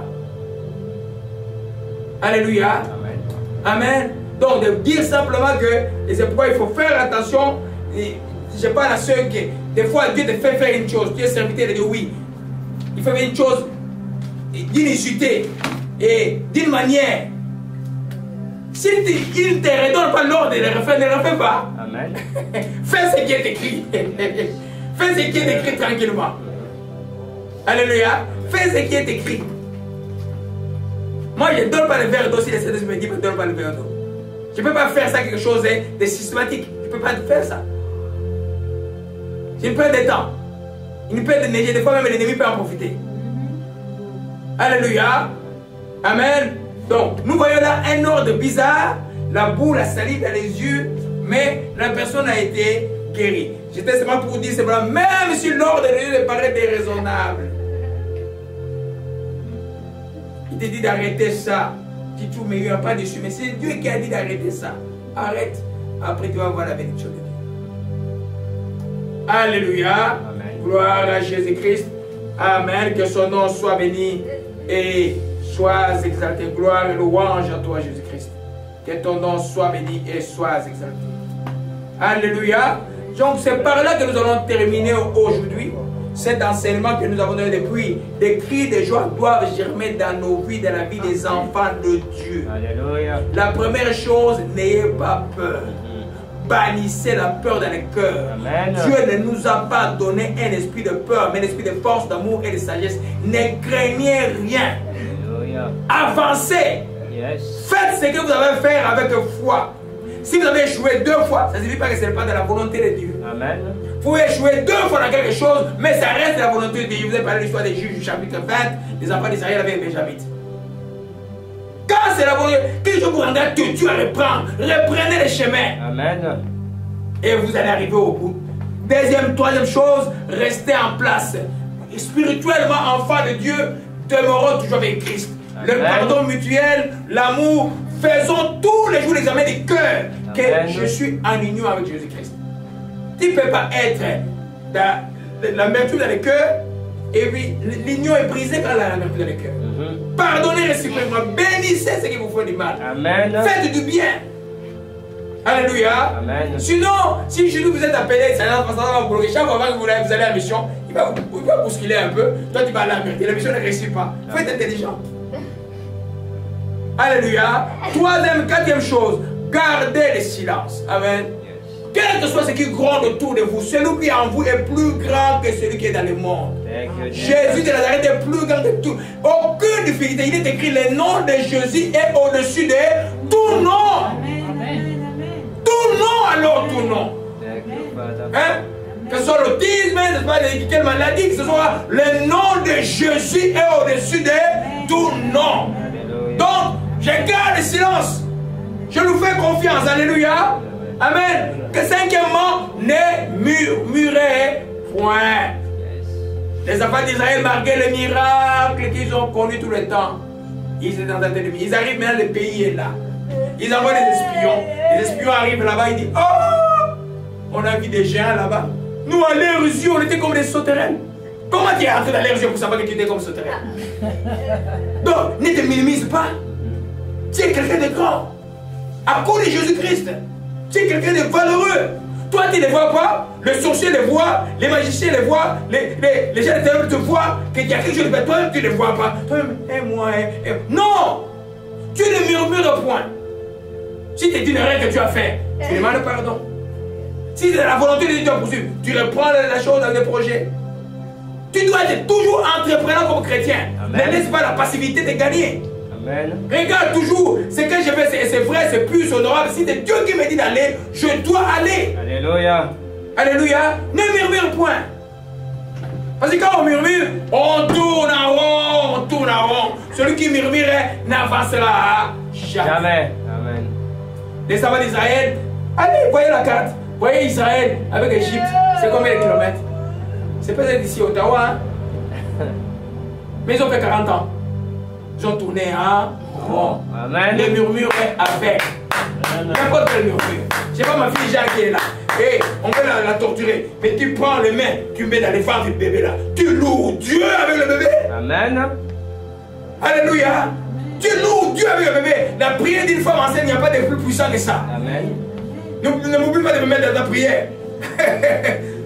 Alléluia. Amen. Amen. Donc, de dire simplement que, et c'est pourquoi il faut faire attention. Je parle à ceux qui, des fois, Dieu te fait faire une chose. Dieu est serviteur, il dit oui. Il fait une chose d'inusité et d'une manière. S'il ne te redonne pas l'ordre de le refaire, ne le refais pas. Amen. Fais ce qui est écrit. Fais ce qui est écrit tranquillement. Alléluia. Fais ce qui est écrit. Moi, je ne donne pas le verre d'eau si le Seigneur me dit ne donne pas le verre d'eau. Je ne peux pas faire ça quelque chose de systématique. Je ne peux pas faire ça. J'ai une perte de temps. Une perte de neiger. Des fois même l'ennemi peut en profiter. Alléluia. Amen. Donc, nous voyons là un ordre bizarre. La boue, la salive dans les yeux. Mais la personne a été guérie. J'étais seulement pour dire, c'est vrai, même si l'ordre de Dieu paraît déraisonnable. Il te dit d'arrêter ça. Tu trouves, mais il n'y a pas dessus. Mais c'est Dieu qui a dit d'arrêter ça. Arrête. Après, tu vas voir la bénédiction de Dieu. Alléluia. Amen. Gloire à Jésus-Christ. Amen. Que son nom soit béni et soit exalté. Gloire et louange à toi, Jésus-Christ. Que ton nom soit béni et soit exalté. Alléluia. Donc c'est par là que nous allons terminer aujourd'hui. Cet enseignement que nous avons donné depuis, des cris de joie doivent germer dans nos vies, dans la vie des enfants de Dieu. Alléluia. La première chose, n'ayez pas peur. Bannissez la peur dans les cœurs. Amen. Dieu ne nous a pas donné un esprit de peur, mais un esprit de force, d'amour et de sagesse. Ne craignez rien. Alléluia. Avancez. Yes. Faites ce que vous avez à faire avec foi. Si vous avez échoué 2 fois, ça ne signifie pas que ce n'est pas de la volonté de Dieu. Amen. Vous pouvez échouer 2 fois dans quelque chose, mais ça reste de la volonté de Dieu. Je vous ai parlé de l'histoire des juges, chapitre 20, les enfants d'Israël avec Benjamin. Quand c'est la volonté, quelque chose vous rendra têtu à reprendre. Reprenez les chemins. Amen. Et vous allez arriver au bout. Deuxième, troisième chose, restez en place. Spirituellement, enfants de Dieu, demeurons toujours avec Christ. Amen. Le pardon mutuel, l'amour, faisons tous les jours l'examen du cœur que Amen. je suis en union avec Jésus-Christ. Tu ne peux pas être dans l'amertume dans le cœur et puis l'union est brisée quand la l'amertume dans le cœur. Pardonnez réciproquement, bénissez ce qui vous fait du mal. Amen. Faites du bien. Alléluia. Amen. Sinon, si chez nous vous êtes appelé, ça va vous bloquer. Chaque fois que vous allez à la mission, il va bousculer un peu. Toi, tu vas à la vérité. La mission ne réussit pas. Il faut être intelligent. Alléluia. Troisième, quatrième chose, gardez le silence. Amen. Quel que soit ce qui gronde autour de vous, celui qui est en vous est plus grand que celui qui est dans le monde. Jésus de Nazareth est plus grand que tout. Aucune difficulté. Il est écrit le nom de Jésus est au-dessus de tout nom. Tout nom, alors tout nom. Hein? Que ce soit l'autisme, quelle maladie, que ce soit le nom de Jésus est au-dessus de tout nom. Donc, je garde le silence. Je nous fais confiance. Alléluia. Amen. Que cinquièmement, ne murmurez point. Les enfants d'Israël, malgré les miracles qu'ils ont connus tout le temps, ils étaient en train de vivre. Ils arrivent maintenant, le pays est là. Ils envoient des espions. Les espions arrivent là-bas, ils disent oh, on a vu des géants là-bas. Nous, à l'éruption, on était comme des sauterelles. Comment tu es entré dans l'éruption pour savoir que tu étais comme sauterelle? Donc, ne te minimise pas. Tu es quelqu'un de grand. À cause de Jésus-Christ, tu es quelqu'un de valeureux. Toi, tu ne les vois pas. Le sorcier les voit. Les magiciens les voient. Les gens de terre te voient. Qu'il y a quelque chose de toi, tu ne les vois pas. Toi-même, moi, non. Tu ne murmures point. Si tu es une erreur que tu as fait, tu demandes pardon. Si c'est la volonté de Dieu de poursuivre, tu reprends la chose dans le projet. Tu dois être toujours entrepreneur comme chrétien. Ne laisse pas la passivité de gagner. Amen. Regarde toujours ce que je fais, c'est vrai, c'est plus honorable. Si c'est Dieu qui me dit d'aller, je dois aller. Alléluia. Alléluia. Ne murmure point. Parce que quand on murmure, on tourne en rond, on tourne en rond. Celui qui murmure n'avancera jamais. Amen. Les sabbats d'Israël, allez, voyez la carte. Voyez Israël avec l'Égypte, c'est combien de kilomètres? C'est peut-être d'ici Ottawa, hein? Mais ils ont fait 40 ans. Ils ont tourné en rond. Les murmures avec. N'importe quel murmure. Je sais pas ma fille Jacques qui est là. Et on veut la torturer. Mais tu prends les mains, tu mets dans les ventres du bébé là. Tu loues Dieu avec le bébé. Amen. Alléluia. Tu loues Dieu avec le bébé. La prière d'une femme enceinte, il n'y a pas de plus puissant que ça. Amen. Ne m'oublie pas de me mettre dans ta prière.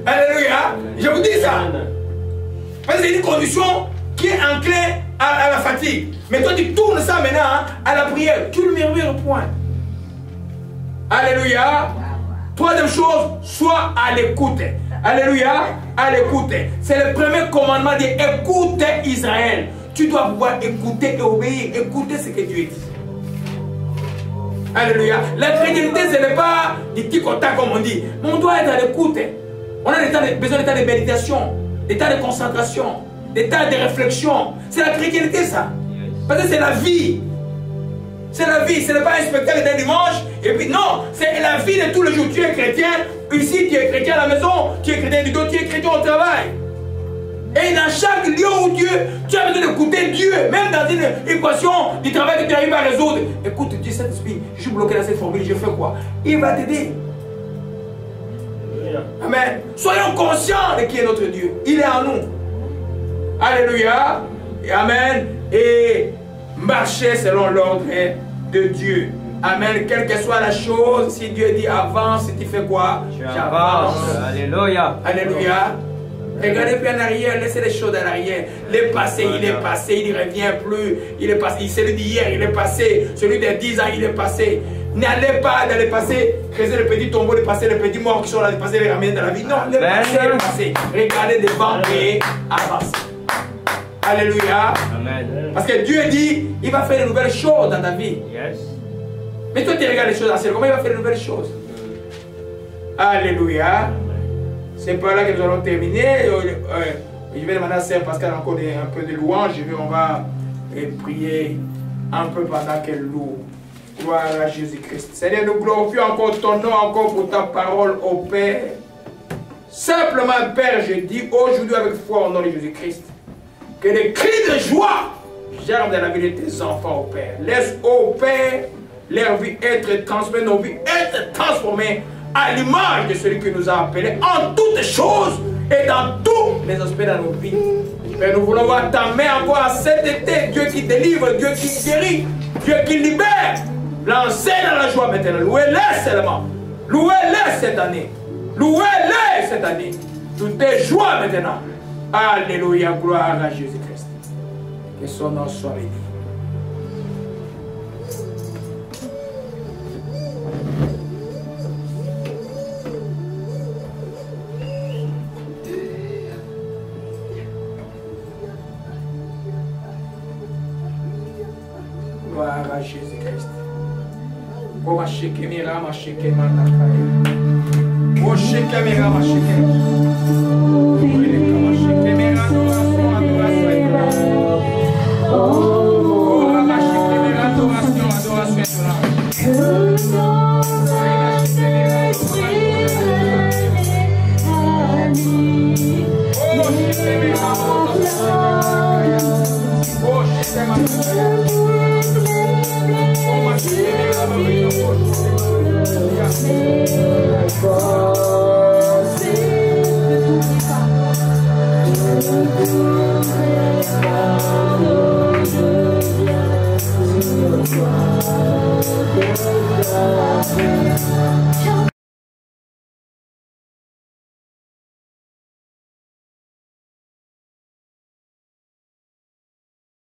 Alléluia. Je vous dis ça. Parce que c'est une condition qui est enclin à la fatigue. Mais toi, tu tournes ça maintenant à la prière. Tu le murmures au point. Alléluia. Troisième chose, sois à l'écoute. Alléluia. À l'écoute. C'est le premier commandement d'écouter Israël. Tu dois pouvoir écouter et obéir. Écouter ce que Dieu dit. Alléluia. La chrétienté, ce n'est pas du petit contact comme on dit. Mais on doit être à l'écoute. On a besoin d'état de méditation, d'état de concentration, d'état de réflexion. C'est la chrétienté, ça. Parce que c'est la vie. C'est la vie. Ce n'est pas un spectacle d'un dimanche. Et puis non, c'est la vie de tous les jours. Tu es chrétien. Ici, tu es chrétien à la maison. Tu es chrétien du dos. Tu es chrétien au travail. Et dans chaque lieu où Dieu, tu as besoin d'écouter Dieu, même dans une équation du travail que tu arrives à résoudre. Écoute Dieu, Saint-Esprit, je suis bloqué dans cette formule, je fais quoi? Il va t'aider. Amen. Soyons conscients de qui est notre Dieu. Il est en nous. Alléluia. Et amen. Et marcher selon l'ordre de Dieu. Amen. Quelle que soit la chose, si Dieu dit avance, tu fais quoi? Tu avances. Alléluia. Alléluia. Regardez bien en arrière, laissez les choses en arrière. Le passé, il est passé, il ne revient plus. Il est passé, celui d'hier, il est passé. Celui de 10 ans, il est passé. N'allez pas dans le passé, creuser le petit tombeau, le passé, les petits morts qui sont là, le passé, les ramener dans la vie. Non, le passé est le passé. Regardez devant et avancez. Alléluia. Amen. Parce que Dieu dit, il va faire de nouvelles choses dans ta vie. Yes. Mais toi, tu regardes les choses anciennes, comment il va faire de nouvelles choses? Alléluia. C'est par là que nous allons terminer. Je vais demander à Sœur Pascal encore un peu de louange. On va prier un peu pendant qu'elle loue. Gloire à Jésus-Christ. Seigneur, nous glorifions encore ton nom, encore pour ta parole, ô Père. Simplement, Père, je dis aujourd'hui avec foi au nom de Jésus-Christ, que les cris de joie germent dans la vie de tes enfants, ô Père. Laisse, ô Père, leur vie être transformée, nos vies être transformées à l'image de celui que nous a appelés en toutes choses et dans tous les aspects de nos vies. Père, nous voulons voir ta main encore à cet été, Dieu qui délivre, Dieu qui guérit, Dieu qui libère. Lancez dans la joie maintenant. Louez-les seulement. Louez-les cette année. Louez-les cette année. Tout est joie maintenant. Alléluia, gloire à Jésus-Christ. Que son nom soit béni. Gloire à Jésus-Christ. Como shekemira ma shekema nakai. O shekemira ma shekema. Ele kama shekemira adoração. Oh, ma shekemira adoração.